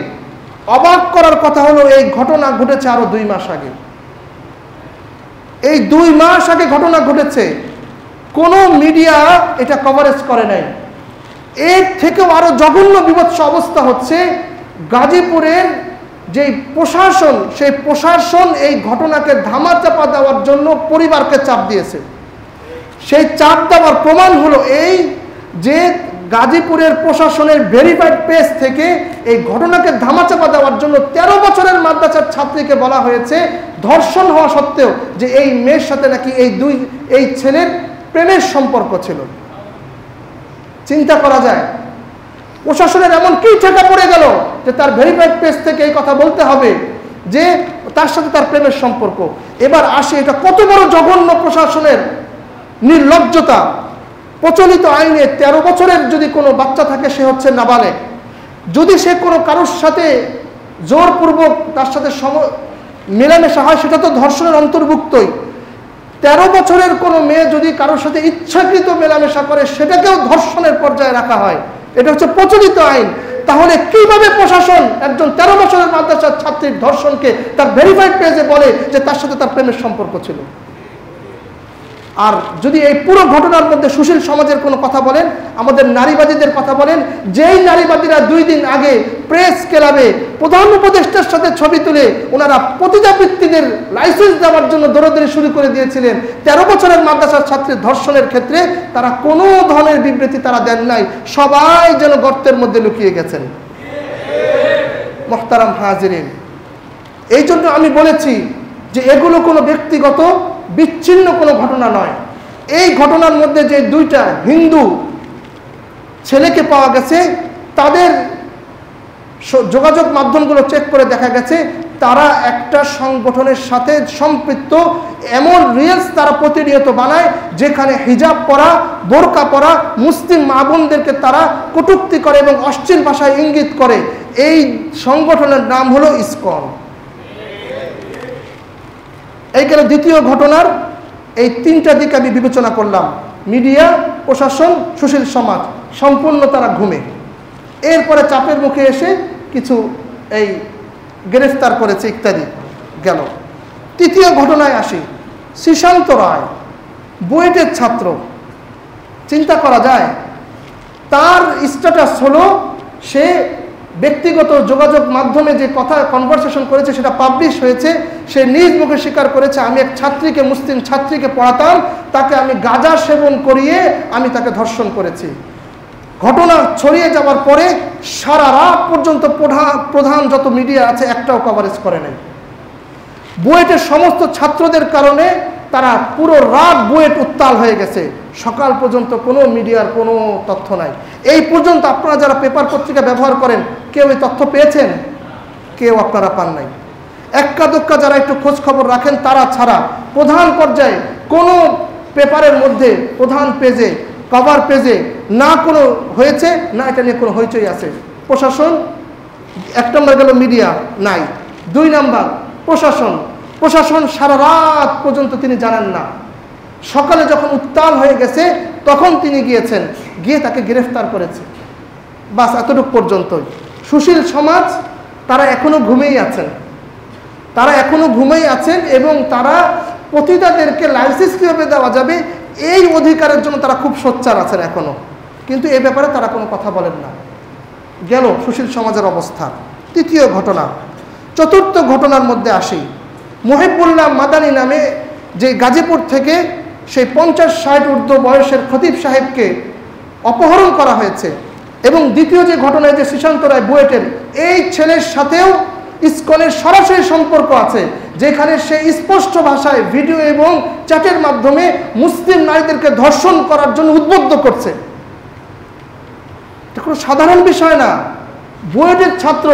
অবাক করার কথা হলো এই ঘটনা ঘটেছে আরো 2 মাস আগে। এই 2 মাস আগে ঘটনা ঘটেছে, কোনো মিডিয়া এটা কভারেজ করে নাই। এর থেকেও আরো জঘন্য বিভৎস অবস্থা হচ্ছে, গাজীপুরের যে প্রশাসন, সেই প্রশাসন এই ঘটনাকে ধামাচাপা দেওয়ার জন্য পরিবারকে চাপ দিয়েছে। সেই চাপ দেওয়ার প্রমাণ হলো এই যে গাজীপুরের প্রশাসনের ভেরিফাইড পেজ থেকে এই ঘটনাকে ধামাচাপা দেওয়ার জন্য 13 বছরের মাদ্রাসার ছাত্রীকে বলা হয়েছে, ধর্ষণ হওয়া সত্ত্বেও, যে এই মেয়ের সাথে নাকি এই ছেলের প্রেমের সম্পর্ক ছিল। চিন্তা করা যায় প্রশাসনের এমন কি ঠেকা পড়ে গেল যে তার ভেরিফাইড পেজ থেকে এই কথা বলতে হবে যে তার সাথে তার প্রেমের সম্পর্ক। এবার আসে, এটা কত বড় জঘন্য প্রশাসনের নির্লজ্জতা। প্রচলিত আইনে 13 বছরের যদি কোনো বাচ্চা থাকে সে হচ্ছে নাবালেগ। যদি সে কোনো কারোর সাথে জোরপূর্বক তার সাথে মেলামেশা হয়, সেটা তো ধর্ষণের অন্তর্ভুক্তই। 13 বছরের কোনো মেয়ে যদি কারোর সাথে ইচ্ছাকৃত মেলামেশা করে, সেটাকেও ধর্ষণের পর্যায়ে রাখা হয়। এটা হচ্ছে প্রচলিত আইন। তাহলে কিভাবে প্রশাসন একজন 13 বছরের মাদ্রাসার ছাত্রীর ধর্ষণকে তার ভেরিফাইড পেজে বলে যে তার সাথে তার প্রেমের সম্পর্ক ছিল? আর যদি এই পুরো ঘটনার মধ্যে সুশীল সমাজের কোনো কথা বলেন, আমাদের নারীবাদীদের কথা বলেন, যেই নারীবাদীরা 2 দিন আগে প্রেস ক্লাবে প্রধান উপদেষ্টার সাথে ছবি তুলে ওনারা পতিতাবৃত্তিদের লাইসেন্স দেওয়ার জন্য দৌড়াদৌড়ি শুরু করে দিয়েছিলেন। 13 বছরের মাদ্রাসার ছাত্রীর ধর্ষণের ক্ষেত্রে তারা কোনো ধরনের বিবৃতি তারা দেন নাই, সবাই যেন গর্তের মধ্যে লুকিয়ে গেছেন। মুহতারাম হাজিরিন, এই জন্য আমি বলেছি যে এগুলো কোনো ব্যক্তিগত বিচ্ছিন্ন কোনো ঘটনা নয়। এই ঘটনার মধ্যে যে 2টা হিন্দু ছেলেকে পাওয়া গেছে, তাদের যোগাযোগ মাধ্যমগুলো চেক করে দেখা গেছে তারা একটা সংগঠনের সাথে সম্পৃক্ত। এমন রিলস তারা প্রতিনিয়ত বানায় যেখানে হিজাব পরা, বোরকা পরা মুসলিম মা বোনদেরকে তারা কটূক্তি করে এবং অশ্লীল ভাষায় ইঙ্গিত করে। এই সংগঠনের নাম হলো ইসকন। এই গেল দ্বিতীয় ঘটনার এই 3টা দিক আমি বিবেচনা করলাম। মিডিয়া, প্রশাসন, সুশীল সমাজ সম্পূর্ণ তারা ঘুমে। এরপরে চাপের মুখে এসে কিছু এই গ্রেফতার করেছে ইত্যাদি গেল। তৃতীয় ঘটনায় আসি। শ্রীশান্ত রায় বুয়েটের ছাত্র, চিন্তা করা যায় তার স্ট্যাটাস হলো সে ব্যক্তিগত যোগাযোগ মাধ্যমে যে কথা কনভারসেশন করেছে সেটা পাবলিশ হয়েছে। সে নিজ মুখে স্বীকার করেছে, আমি এক ছাত্রীকে, মুসলিম ছাত্রীকে পড়াতাম, তাকে আমি গাঁজা সেবন করিয়ে আমি তাকে ধর্ষণ করেছি। ঘটনা ছড়িয়ে যাওয়ার পরে সারা রাত পর্যন্ত প্রধান যত মিডিয়া আছে একটাও কভারেজ করে নাই। বুয়েটের সমস্ত ছাত্রদের কারণে তারা পুরো রাত বুয়েট উত্তাল হয়ে গেছে, সকাল পর্যন্ত কোনো মিডিয়ার কোনো তথ্য নাই। এই পর্যন্ত আপনারা যারা পেপার পত্রিকা ব্যবহার করেন কেউ এই তথ্য পেয়েছেন? কেউ আপনারা পান নাই। এক্কা দোক্কা যারা একটু খোঁজ খবর রাখেন তারা ছাড়া প্রধান পর্যায়ে কোনো পেপারের মধ্যে প্রধান পেজে, কভার পেজে না কোনো হয়েছে, না এটা নিয়ে কোনো হইচই আছে। প্রশাসন, 1 নম্বর গেল মিডিয়া নাই, 2 নম্বর প্রশাসন সারা রাত পর্যন্ত তিনি জানেন না। সকালে যখন উত্তাল হয়ে গেছে তখন তিনি গিয়েছেন, গিয়ে তাকে গ্রেফতার করেছে। বাস এতটুকু পর্যন্তই। সুশীল সমাজ তারা এখনো ঘুমেই আছেন এবং তারা পতিতাদেরকে লাইসেন্স কীভাবে দেওয়া যাবে এই অধিকারের জন্য তারা খুব সোচ্চার আছেন এখনো, কিন্তু এ ব্যাপারে তারা কোনো কথা বলেন না। গেল সুশীল সমাজের অবস্থা। তৃতীয় ঘটনা। চতুর্থ ঘটনার মধ্যে আসি। মুহিবুল্লাহ মাদানী নামে যে গাজীপুর থেকে সেই 50-60 ঊর্ধ্ব বয়সের খতিব সাহেবকে অপহরণ করা হয়েছে। এবং দ্বিতীয় যে ঘটনায় যে শ্রীশান্ত রায় বুয়েটের, এই ছেলের সাথেও ইসকনের সরাসরি সম্পর্ক আছে, যেখানে সে স্পষ্ট ভাষায় ভিডিও এবং চ্যাটের মাধ্যমে মুসলিম নারীদেরকে ধর্ষণ করার জন্য উদ্বুদ্ধ করছে। এটা কোনো সাধারণ বিষয় না। বুয়েটের ছাত্র,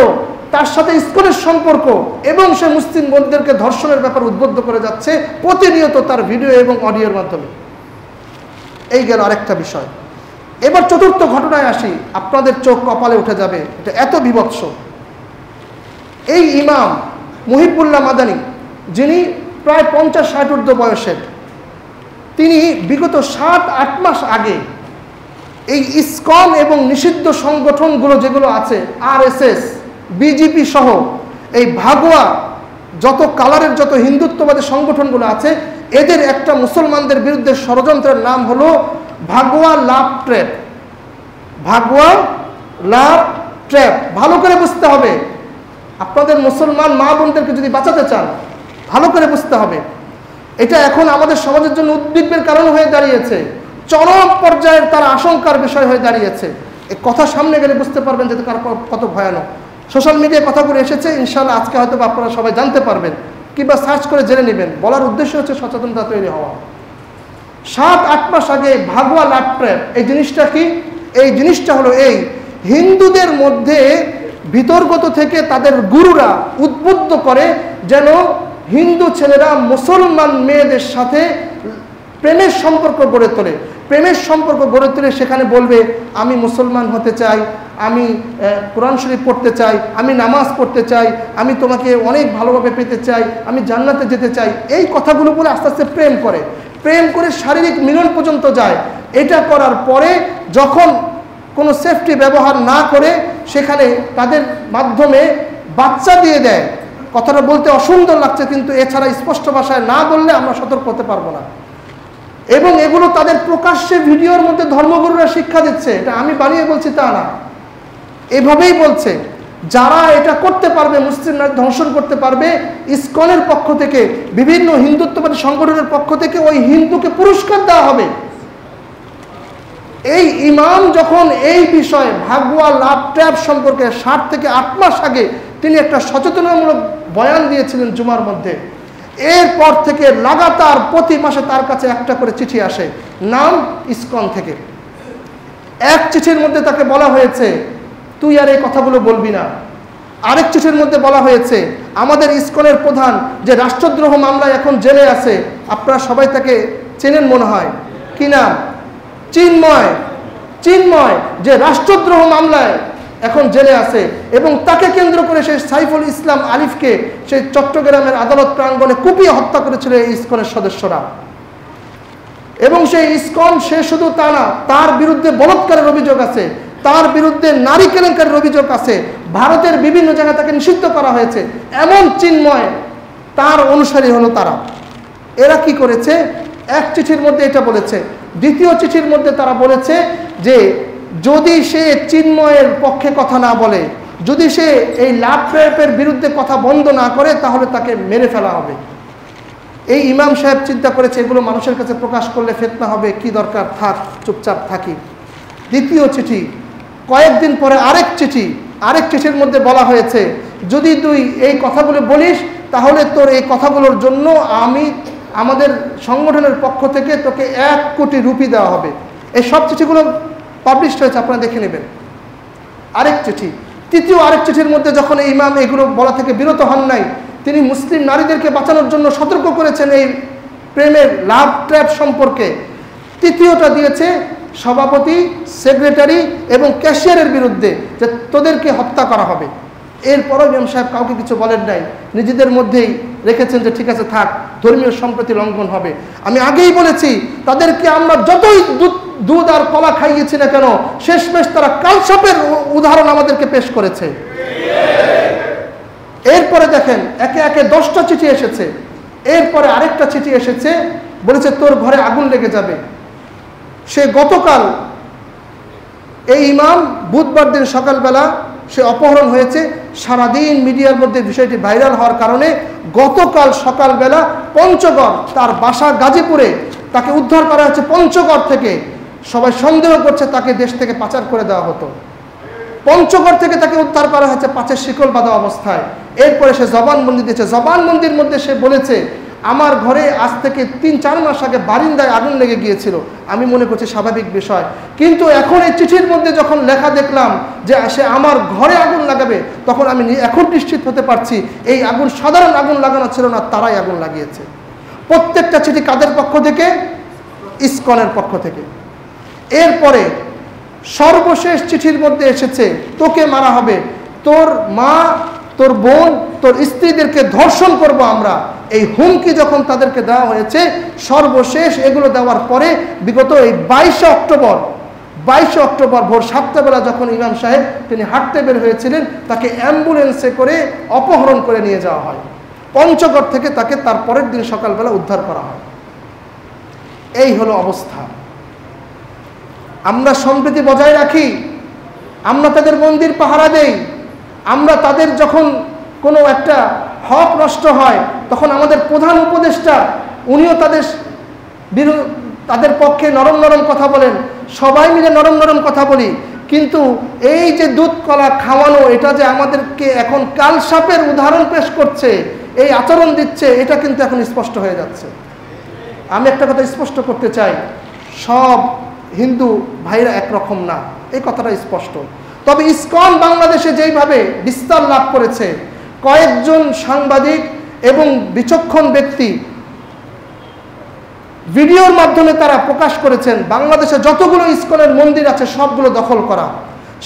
তার সাথে ইসকনের সম্পর্ক এবং সে মুসলিম বোনদেরকে ধর্ষণের ব্যাপারে উদ্বুদ্ধ করে যাচ্ছে প্রতিনিয়ত তার ভিডিও এবং অডিওর মাধ্যমে। এই গেল আরেকটা বিষয়। এবার চতুর্থ ঘটনায় আসি, আপনাদের চোখ কপালে উঠে যাবে, এটা এত বিভৎস। এই ইমাম মুহিবুল্লাহ মাদানী, যিনি প্রায় 50-60 ঊর্ধ্ব বয়সের, তিনি বিগত 7-8 মাস আগে এই ইসকন এবং নিষিদ্ধ সংগঠনগুলো যেগুলো আছে, RSS, BJP সহ এই ভাগোয়া যত কালারের যত হিন্দুত্ববাদী সংগঠনগুলো আছে, এদের একটা মুসলমানদের বিরুদ্ধে ষড়যন্ত্রের নাম হলো ভাগোয়া লাভ ট্র্যাপ। ভাগোয়া লাভ ট্র্যাপ ভালো করে বুঝতে হবে। আপনাদের মুসলমান মা বোনদেরকে যদি বাঁচাতে চান ভালো করে বুঝতে হবে। এটা এখন আমাদের সমাজের জন্য উদ্বিগ্নের কারণ হয়ে দাঁড়িয়েছে, চরম পর্যায়ের তার আশঙ্কার বিষয় হয়ে দাঁড়িয়েছে। এই কথা সামনে গেলে বুঝতে পারবেন যে কত ভয়ানক। সোশ্যাল মিডিয়ায় কথাগুলো এসেছে, ইনশাআল্লাহ আজকে হয়তো আপনারা সবাই জানতে পারবেন কিংবা সার্চ করে জেনে নেবেন। বলার উদ্দেশ্য হচ্ছে সচেতনতা তৈরি হওয়া। 7-8 মাস আগে ভাগোয়া লাভ ট্র্যাপ, এই জিনিসটা কি? এই জিনিসটা হলো এই হিন্দুদের মধ্যে বিতর্কত থেকে তাদের গুরুরা উদ্বুদ্ধ করে যেন হিন্দু ছেলেরা মুসলমান মেয়েদের সাথে প্রেমের সম্পর্ক গড়ে তোলে। প্রেমের সম্পর্ক গড়ে তুলে সেখানে বলবে, আমি মুসলমান হতে চাই, আমি কোরআন শরীফ পড়তে চাই, আমি নামাজ পড়তে চাই, আমি তোমাকে অনেক ভালোভাবে পেতে চাই, আমি জান্নাতে যেতে চাই। এই কথাগুলো বলে আস্তে আস্তে প্রেম করে শারীরিক মিলন পর্যন্ত যায়। এটা করার পরে যখন কোনো সেফটি ব্যবহার না করে সেখানে তাদের মাধ্যমে বাচ্চা দিয়ে দেয়। কথাটা বলতে অসুন্দর লাগছে, কিন্তু এছাড়া স্পষ্ট ভাষায় না বললে আমরা সতর্ক হতে পারবো না। এবং এগুলো তাদের প্রকাশ্যে ভিডিওর মধ্যে ধর্মগুরুরা শিক্ষা দিচ্ছে। এটা আমি বানিয়ে বলছি তা না, এভাবেই বলছে। যারা এটা করতে পারবে, মুসলিমরা ধ্বংসন করতে পারবে, ইসকনের পক্ষ থেকে, বিভিন্ন হিন্দুত্ববাদী সংগঠনের পক্ষ থেকে ওই হিন্দুকে পুরস্কার দেওয়া হবে। এই ইমাম যখন এই বিষয়ে ভাগুয়া লাভ ট্র্যাপ সম্পর্কে 7 থেকে 8 মাস আগে তিনি একটা সচেতনামূলক বয়ান দিয়েছিলেন জুমার মধ্যে, এরপর থেকে লাগাতার প্রতি মাসে তার কাছে একটা করে চিঠি আসে নাম ইসকন থেকে। এক চিঠির মধ্যে তাকে বলা হয়েছে তুই আর এই কথাগুলো বলবি না। আরেক চিঠির মধ্যে বলা হয়েছে আমাদের ইসকনের প্রধান যে রাষ্ট্রদ্রোহ মামলায় এখন জেলে আছে, আপনারা সবাই তাকে চেনেন মনে হয়, কি নাম? চিন্ময়। চিন্ময় যে রাষ্ট্রদ্রোহ মামলায় এখন জেলে আছে, এবং তাকে কেন্দ্র করে সেই সাইফুল ইসলাম আলিফকে সেই চট্টগ্রামের আদালত প্রাঙ্গণে কুপিয়ে হত্যা করেছিল এই ইসকনের সদস্যরা। এবং সেই ইসকন সে শুধু তা না, তার বিরুদ্ধে বলাৎকারের অভিযোগ আছে, তার বিরুদ্ধে নারী কেলেঙ্কারির অভিযোগ আছে, ভারতের বিভিন্ন জায়গায় তাকে নিষিদ্ধ করা হয়েছে। এমন চিন্ময় তার অনুসারী হলো তারা। এরা কি করেছে? এক চিঠির মধ্যে এটা বলেছে, দ্বিতীয় চিঠির মধ্যে তারা বলেছে যে যদি সে চিন্ময়ের পক্ষে কথা না বলে, যদি সে এই লাভ ট্র্যাপের বিরুদ্ধে কথা বন্ধ না করে, তাহলে তাকে মেরে ফেলা হবে। এই ইমাম সাহেব চিন্তা করেছে এগুলো মানুষের কাছে প্রকাশ করলে ফিতনা হবে, কি দরকার, থাক, চুপচাপ থাকি। দ্বিতীয় চিঠি, কয়েকদিন পরে আরেক চিঠির মধ্যে বলা হয়েছে যদি তুই এই কথাগুলো বলিস তাহলে তোর এই কথাগুলোর জন্য আমাদের সংগঠনের পক্ষ থেকে তোকে 1 কোটি রুপি দেওয়া হবে। এই সব চিঠিগুলো পাবলিশ হয়েছে, আপনারা দেখে নেবেন। আরেক চিঠি, তৃতীয় আরেক চিঠির মধ্যে যখন এই ইমাম এগুলো বলা থেকে বিরত হন নাই, তিনি মুসলিম নারীদেরকে বাঁচানোর জন্য সতর্ক করেছেন এই প্রেমের লাভ ট্র্যাপ সম্পর্কে। তৃতীয়টা দিয়েছে সভাপতি, সেক্রেটারি এবং ক্যাশিয়ারের বিরুদ্ধে, যে তোদেরকে হত্যা করা হবে। এরপরও ইমাম সাহেব কাউকে কিছু বলেন নাই, নিজেদের মধ্যেই রেখেছেন যে ঠিক আছে থাক, ধর্মীয় সম্প্রীতি লঙ্ঘন হবে। আমি আগেই বলেছি তাদেরকে আমরা যতই দুধ আর কলা খাইয়েছি না কেন, শেষমেশ তারা কালসাপের উদাহরণ আমাদেরকে পেশ করেছে। এরপরে দেখেন একে একে 10টা চিঠি এসেছে। এরপরে আরেকটা চিঠি এসেছে, বলেছে তোর ঘরে আগুন লেগে যাবে। সে গতকাল এই ইমাম বুধবার দিন সকালবেলা সে অপহরণ হয়েছে। সারাদিন মিডিয়ার মধ্যে বিষয়টি ভাইরাল হওয়ার কারণে গতকাল সকালবেলা পঞ্চগড়, তার বাসা গাজীপুরে, তাকে উদ্ধার করা হচ্ছে পঞ্চগড় থেকে। সবাই সন্দেহ করছে তাকে দেশ থেকে পাচার করে দেওয়া হতো। পঞ্চগড় থেকে তাকে উদ্ধার করা হয়েছে পাঁচের শিকল বাঁধা অবস্থায়। এরপরে সে জবানবন্দি দিয়েছে। জবানবন্দির মধ্যে সে বলেছে আমার ঘরে আজ থেকে 3-4 মাস আগে বারিন্দায় আগুন লেগে গিয়েছিল। আমি মনে করছি স্বাভাবিক বিষয়, কিন্তু এখন এই চিঠির মধ্যে যখন লেখা দেখলাম যে সে আমার ঘরে আগুন লাগাবে, তখন আমি এখন নিশ্চিত হতে পারছি এই আগুন সাধারণ আগুন লাগানো ছিল না, তারাই আগুন লাগিয়েছে। প্রত্যেকটা চিঠি কাদের পক্ষ থেকে? ইসকনের পক্ষ থেকে। এরপরে সর্বশেষ চিঠির মধ্যে এসেছে তোকে মারা হবে, তোর মা, তোর বোন, তোর স্ত্রীদেরকে ধর্ষণ করব আমরা। এই হুমকি যখন তাদেরকে দেওয়া হয়েছে, সর্বশেষ এগুলো দেওয়ার পরে বিগত এই 22 অক্টোবর ভোর 7টা বেলা যখন ইমাম সাহেব তিনি হাঁটতে বের হয়েছিলেন, তাকে অ্যাম্বুলেন্সে করে অপহরণ করে নিয়ে যাওয়া হয়। পঞ্চগড় থেকে তাকে তার পরের দিন সকালবেলা উদ্ধার করা হয়। এই হলো অবস্থা। আমরা সম্প্রীতি বজায় রাখি, আমরা তাদের মন্দির পাহারা দেই, আমরা তাদের যখন কোনো একটা হক নষ্ট হয় তখন আমাদের প্রধান উপদেষ্টা উনিও তাদের পক্ষে নরম নরম কথা বলেন, সবাই মিলে নরম নরম কথা বলি। কিন্তু এই যে দুধ কলা খাওয়ানো, এটা যে আমাদেরকে এখন কালসাপের উদাহরণ পেশ করছে, এই আচরণ দিচ্ছে, এটা কিন্তু এখন স্পষ্ট হয়ে যাচ্ছে। আমি একটা কথা স্পষ্ট করতে চাই, সব হিন্দু ভাইরা একরকম না, এই কথাটা স্পষ্ট। তবে ইসকন বাংলাদেশে যেইভাবে বিস্তার লাভ করেছে, কয়েকজন সাংবাদিক এবং বিচক্ষণ ব্যক্তি ভিডিওর মাধ্যমে তারা প্রকাশ করেছেন বাংলাদেশে যতগুলো ইসকনের মন্দির আছে সবগুলো দখল করা।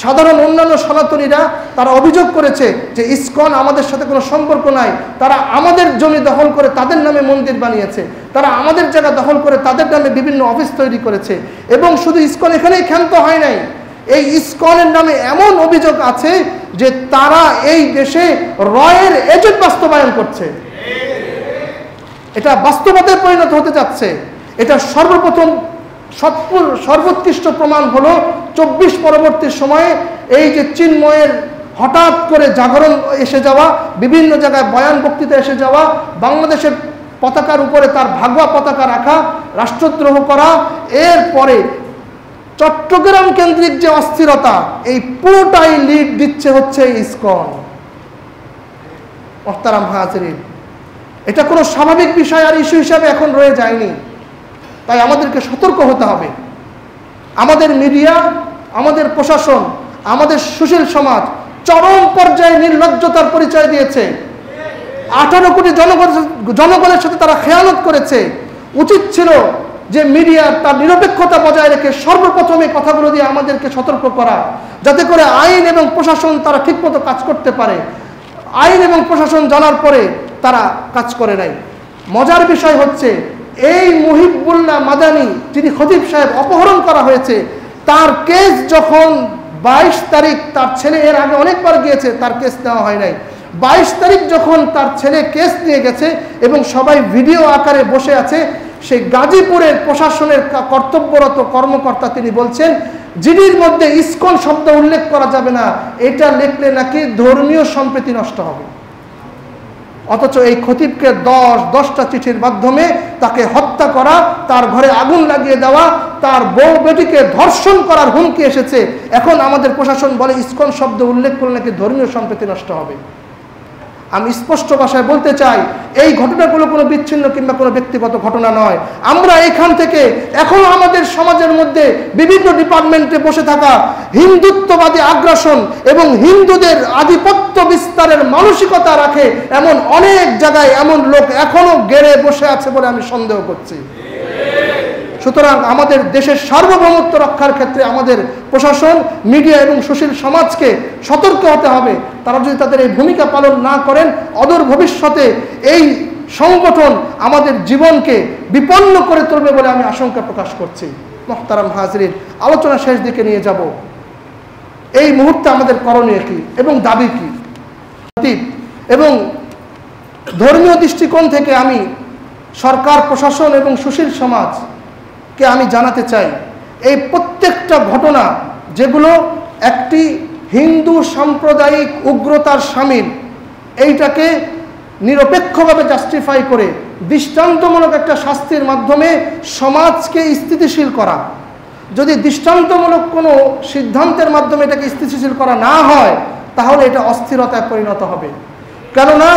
সাধারণ অন্যান্য সনাতনীরা তারা অভিযোগ করেছে যে ইসকন আমাদের সাথে কোনো সম্পর্ক নাই, তারা আমাদের জমি দখল করে তাদের নামে মন্দির বানিয়েছে, তারা আমাদের জায়গা দখল করে তাদের নামে বিভিন্ন অফিস তৈরি করেছে। এবং শুধু ইসকন এখানেই ক্ষান্ত হয় নাই, এই ইসকনের নামে এমন অভিযোগ আছে যে তারা এই দেশে রয়ের এজেন্ট বাস্তবায়ন করছে। এটা বাস্তবতায় পরিণত হতে যাচ্ছে। এটা সর্বপ্রথম সর্বোৎকৃষ্ট প্রমাণ হলো 24 পরবর্তী সময়ে এই যে চিন্ময়ের হঠাৎ করে জাগরণ এসে যাওয়া, বিভিন্ন জায়গায় বয়ান বক্তৃতা এসে যাওয়া, বাংলাদেশের পতাকার উপরে তার ভাগোয়া পতাকা রাখা, রাষ্ট্রদ্রোহ করা, এরপরে চট্টগ্রাম কেন্দ্রিক যে অস্থিরতা, এই পুরোটাই লিড দিচ্ছে হচ্ছে ইসকন। মুহতারাম হাজিরিন, এটা কোনো স্বাভাবিক বিষয় আর ইস্যু হিসাবে এখন রয়ে যায়নি। তাই আমাদেরকে সতর্ক হতে হবে। আমাদের মিডিয়া, আমাদের প্রশাসন, আমাদের সুশীল সমাজ চরম পর্যায়ে নির্লজ্জতার পরিচয় দিয়েছে। 18 কোটি জনগণের সাথে তারা খেয়ানত করেছে। উচিত ছিল যে মিডিয়ার তার নিরপেক্ষতা বজায় রেখে সর্বপ্রথম এই কথাগুলো দিয়ে আমাদেরকে সতর্ক করা, যাতে করে আইন এবং প্রশাসন তারা ঠিকমতো কাজ করতে পারে। আইন এবং প্রশাসন জানার পরে তারা কাজ করে নাই। মজার বিষয় হচ্ছে, এই মুহিবুল্লাহ মাদানী যিনি খতিব সাহেব অপহরণ করা হয়েছে, তার কেস যখন 22 তারিখ, তার ছেলে এর আগে অনেকবার গিয়েছে, তার কেস নেওয়া হয় নাই। 22 তারিখ যখন তার ছেলে কেস নিয়ে গেছে এবং সবাই ভিডিও আকারে বসে আছে, সেই গাজীপুরের প্রশাসনের কর্তব্যরত কর্মকর্তা তিনি বলছেন জিডির মধ্যে ইসকন শব্দ উল্লেখ করা যাবে না, এটা লিখলে নাকি ধর্মীয় সম্প্রীতি নষ্ট হবে। অথচ এই খতিবকে 10টা চিঠির মাধ্যমে তাকে হত্যা করা, তার ঘরে আগুন লাগিয়ে দেওয়া, তার বউ বেটিকে ধর্ষণ করার হুমকি এসেছে। এখন আমাদের প্রশাসন বলে ইসকন শব্দ উল্লেখ করলে নাকি ধর্মীয় সম্প্রীতি নষ্ট হবে। আমি স্পষ্ট ভাষায় বলতে চাই, এই ঘটনাগুলো কোনো বিচ্ছিন্ন কিংবা কোনো ব্যক্তিগত ঘটনা নয়। আমরা এখান থেকে এখনো আমাদের সমাজের মধ্যে বিভিন্ন ডিপার্টমেন্টে বসে থাকা হিন্দুত্ববাদী আগ্রাসন এবং হিন্দুদের আধিপত্য বিস্তারের মানসিকতা রাখে এমন অনেক জায়গায় এমন লোক এখনো গেড়ে বসে আছে বলে আমি সন্দেহ করছি। সুতরাং আমাদের দেশের সার্বভৌমত্ব রক্ষার ক্ষেত্রে আমাদের প্রশাসন, মিডিয়া এবং সুশীল সমাজকে সতর্ক হতে হবে। তারা যদি তাদের এই ভূমিকা পালন না করেন, অদূর ভবিষ্যতে এই সংগঠন আমাদের জীবনকে বিপন্ন করে তুলবে বলে আমি আশঙ্কা প্রকাশ করছি। মুহতারাম হাজিরিন, আলোচনা শেষ দিকে নিয়ে যাব। এই মুহূর্তে আমাদের করণীয় কি এবং দাবি কি, এবং ধর্মীয় দৃষ্টিকোণ থেকে আমি সরকার, প্রশাসন এবং সুশীল সমাজকে আমি জানাতে চাই, এই প্রত্যেকটা ঘটনা যেগুলো একটি হিন্দু সাম্প্রদায়িক উগ্রতার শামিল, এইটাকে নিরপেক্ষভাবে জাস্টিফাই করে দৃষ্টান্তমূলক একটা শাস্তির মাধ্যমে সমাজকে স্থিতিশীল করা। যদি দৃষ্টান্তমূলক কোনো সিদ্ধান্তের মাধ্যমে এটাকে স্থিতিশীল করা না হয়, তাহলে এটা অস্থিরতায় পরিণত হবে। কেননা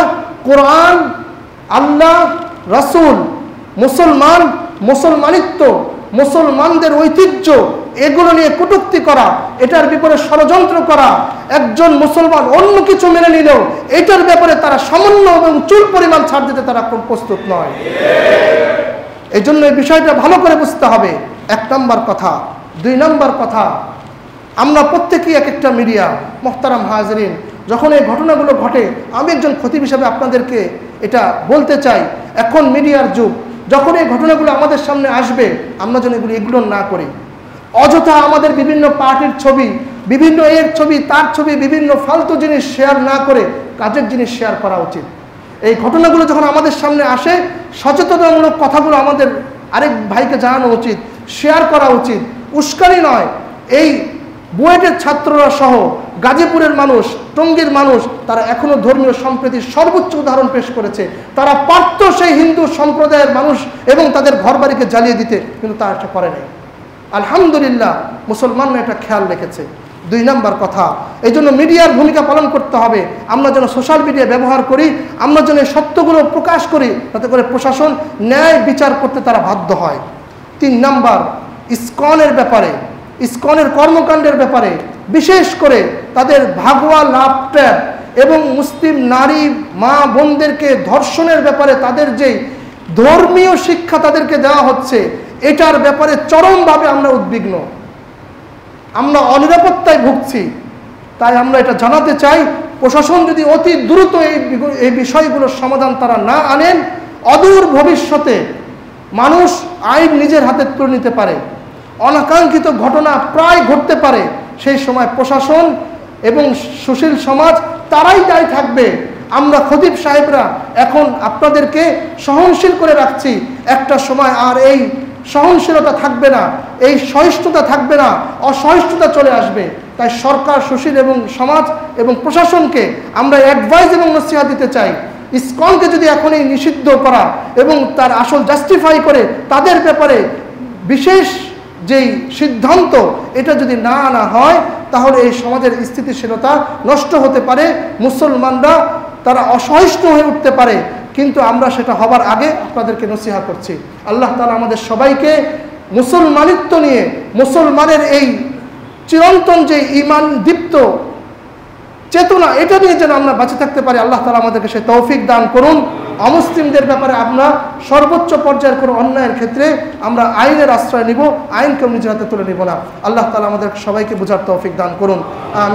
কোরআন, আল্লাহ, রাসূল, মুসলমান, মুসলমানিত্ব, মুসলমানদের ঐতিহ্য, এগুলো নিয়ে কটূক্তি করা, এটার বিপরীতে ষড়যন্ত্র করা, একজন মুসলমান অন্য কিছু মেনে নিলেও এটার ব্যাপারে তারা সামান্য এবং চুল পরিমাণ ছাড় দিতে তারা প্রস্তুত নয়। এই জন্য এই বিষয়টা ভালো করে বুঝতে হবে। 1 নম্বর কথা। 2 নম্বর কথা, আমরা প্রত্যেকেই এক একটা মিডিয়া। মুহতারাম হাজিরিন, যখন এই ঘটনাগুলো ঘটে, আমি একজন খতিব হিসাবে আপনাদেরকে এটা বলতে চাই, এখন মিডিয়ার যুগ। যখন এই ঘটনাগুলো আমাদের সামনে আসবে, আমরা যেন এগুলো না করি। অযথা আমাদের বিভিন্ন পার্টির ছবি, বিভিন্ন এর ছবি, তার ছবি, বিভিন্ন ফালতু জিনিস শেয়ার না করে কাজের জিনিস শেয়ার করা উচিত। এই ঘটনাগুলো যখন আমাদের সামনে আসে, সচেতনতামূলক কথাগুলো আমাদের আরেক ভাইকে জানানো উচিত, শেয়ার করা উচিত। উস্কানি নয়। এই বুয়েটের ছাত্ররা সহ গাজীপুরের মানুষ, টঙ্গীর মানুষ, তারা এখনো ধর্মীয় সম্প্রীতির সর্বোচ্চ উদাহরণ পেশ করেছে। তারা পারত সেই হিন্দু সম্প্রদায়ের মানুষ এবং তাদের ঘরবাড়িকে জ্বালিয়ে দিতে, কিন্তু তারা এটা করে নাই। আলহামদুলিল্লাহ, মুসলমানরা এটা খেয়াল রেখেছে। 2 নম্বর কথা, এই জন্য মিডিয়ার ভূমিকা পালন করতে হবে। আমরা যেন সোশ্যাল মিডিয়া ব্যবহার করি, আমরা যেন এই সত্যগুলো প্রকাশ করি, যাতে করে প্রশাসন ন্যায় বিচার করতে তারা বাধ্য হয়। 3 নম্বর, ইসকনের ব্যাপারে, ইসকনের কর্মকাণ্ডের ব্যাপারে, বিশেষ করে তাদের ভাগোয়া লাভট্যাপ এবং মুসলিম নারী মা বোনদেরকে ধর্ষণের ব্যাপারে তাদের যে ধর্মীয় শিক্ষা তাদেরকে দেওয়া হচ্ছে, এটার ব্যাপারে চরমভাবে আমরা উদ্বিগ্ন। আমরা অনিরাপত্তায় ভুগছি। তাই আমরা এটা জানাতে চাই, প্রশাসন যদি অতি দ্রুত এই বিষয়গুলোর সমাধান তারা না আনেন, অদূর ভবিষ্যতে মানুষ আইন নিজের হাতে তুলে নিতে পারে, অনাকাঙ্ক্ষিত ঘটনা প্রায় ঘটতে পারে। সেই সময় প্রশাসন এবং সুশীল সমাজ তারাই দায়ী থাকবে। আমরা খতিব সাহেবরা এখন আপনাদেরকে সহনশীল করে রাখছি। একটা সময় আর এই সহনশীলতা থাকবে না, এই সহিষ্ণুতা থাকবে না, অসহিষ্ণুতা চলে আসবে। তাই সরকার, সুশীল এবং সমাজ এবং প্রশাসনকে আমরা অ্যাডভাইস এবং নসিহত দিতে চাই, ইসকনকে যদি এখনই নিষিদ্ধ করা এবং তার আসল জাস্টিফাই করে তাদের ব্যাপারে বিশেষ যেই সিদ্ধান্ত এটা যদি না আনা হয়, তাহলে এই সমাজের স্থিতিশীলতা নষ্ট হতে পারে, মুসলমানরা তারা অসহিষ্ণু হয়ে উঠতে পারে। কিন্তু আমরা সেটা হবার আগে আপনাদেরকে নসিহত করছি। আল্লাহ তাআলা আমাদের সবাইকে মুসলমানিত্ব নিয়ে, মুসলমানের এই চিরন্তন যে ঈমান দীপ্ত চেতনা, এটা নিয়ে যেন আমরা বেঁচে থাকতে পারি। আল্লাহ তাআলা আমাদেরকে সেই তৌফিক দান করুন। অমুসলিমদের ব্যাপারে আমরা সর্বোচ্চ পর্যায়ের কোনো অন্যায়ের ক্ষেত্রে আমরা আইনের আশ্রয় নিব, আইনকে নিজের হাতে তুলে নিব না। আল্লাহ তাআলা আমাদের সবাইকে বোঝার তৌফিক দান করুন।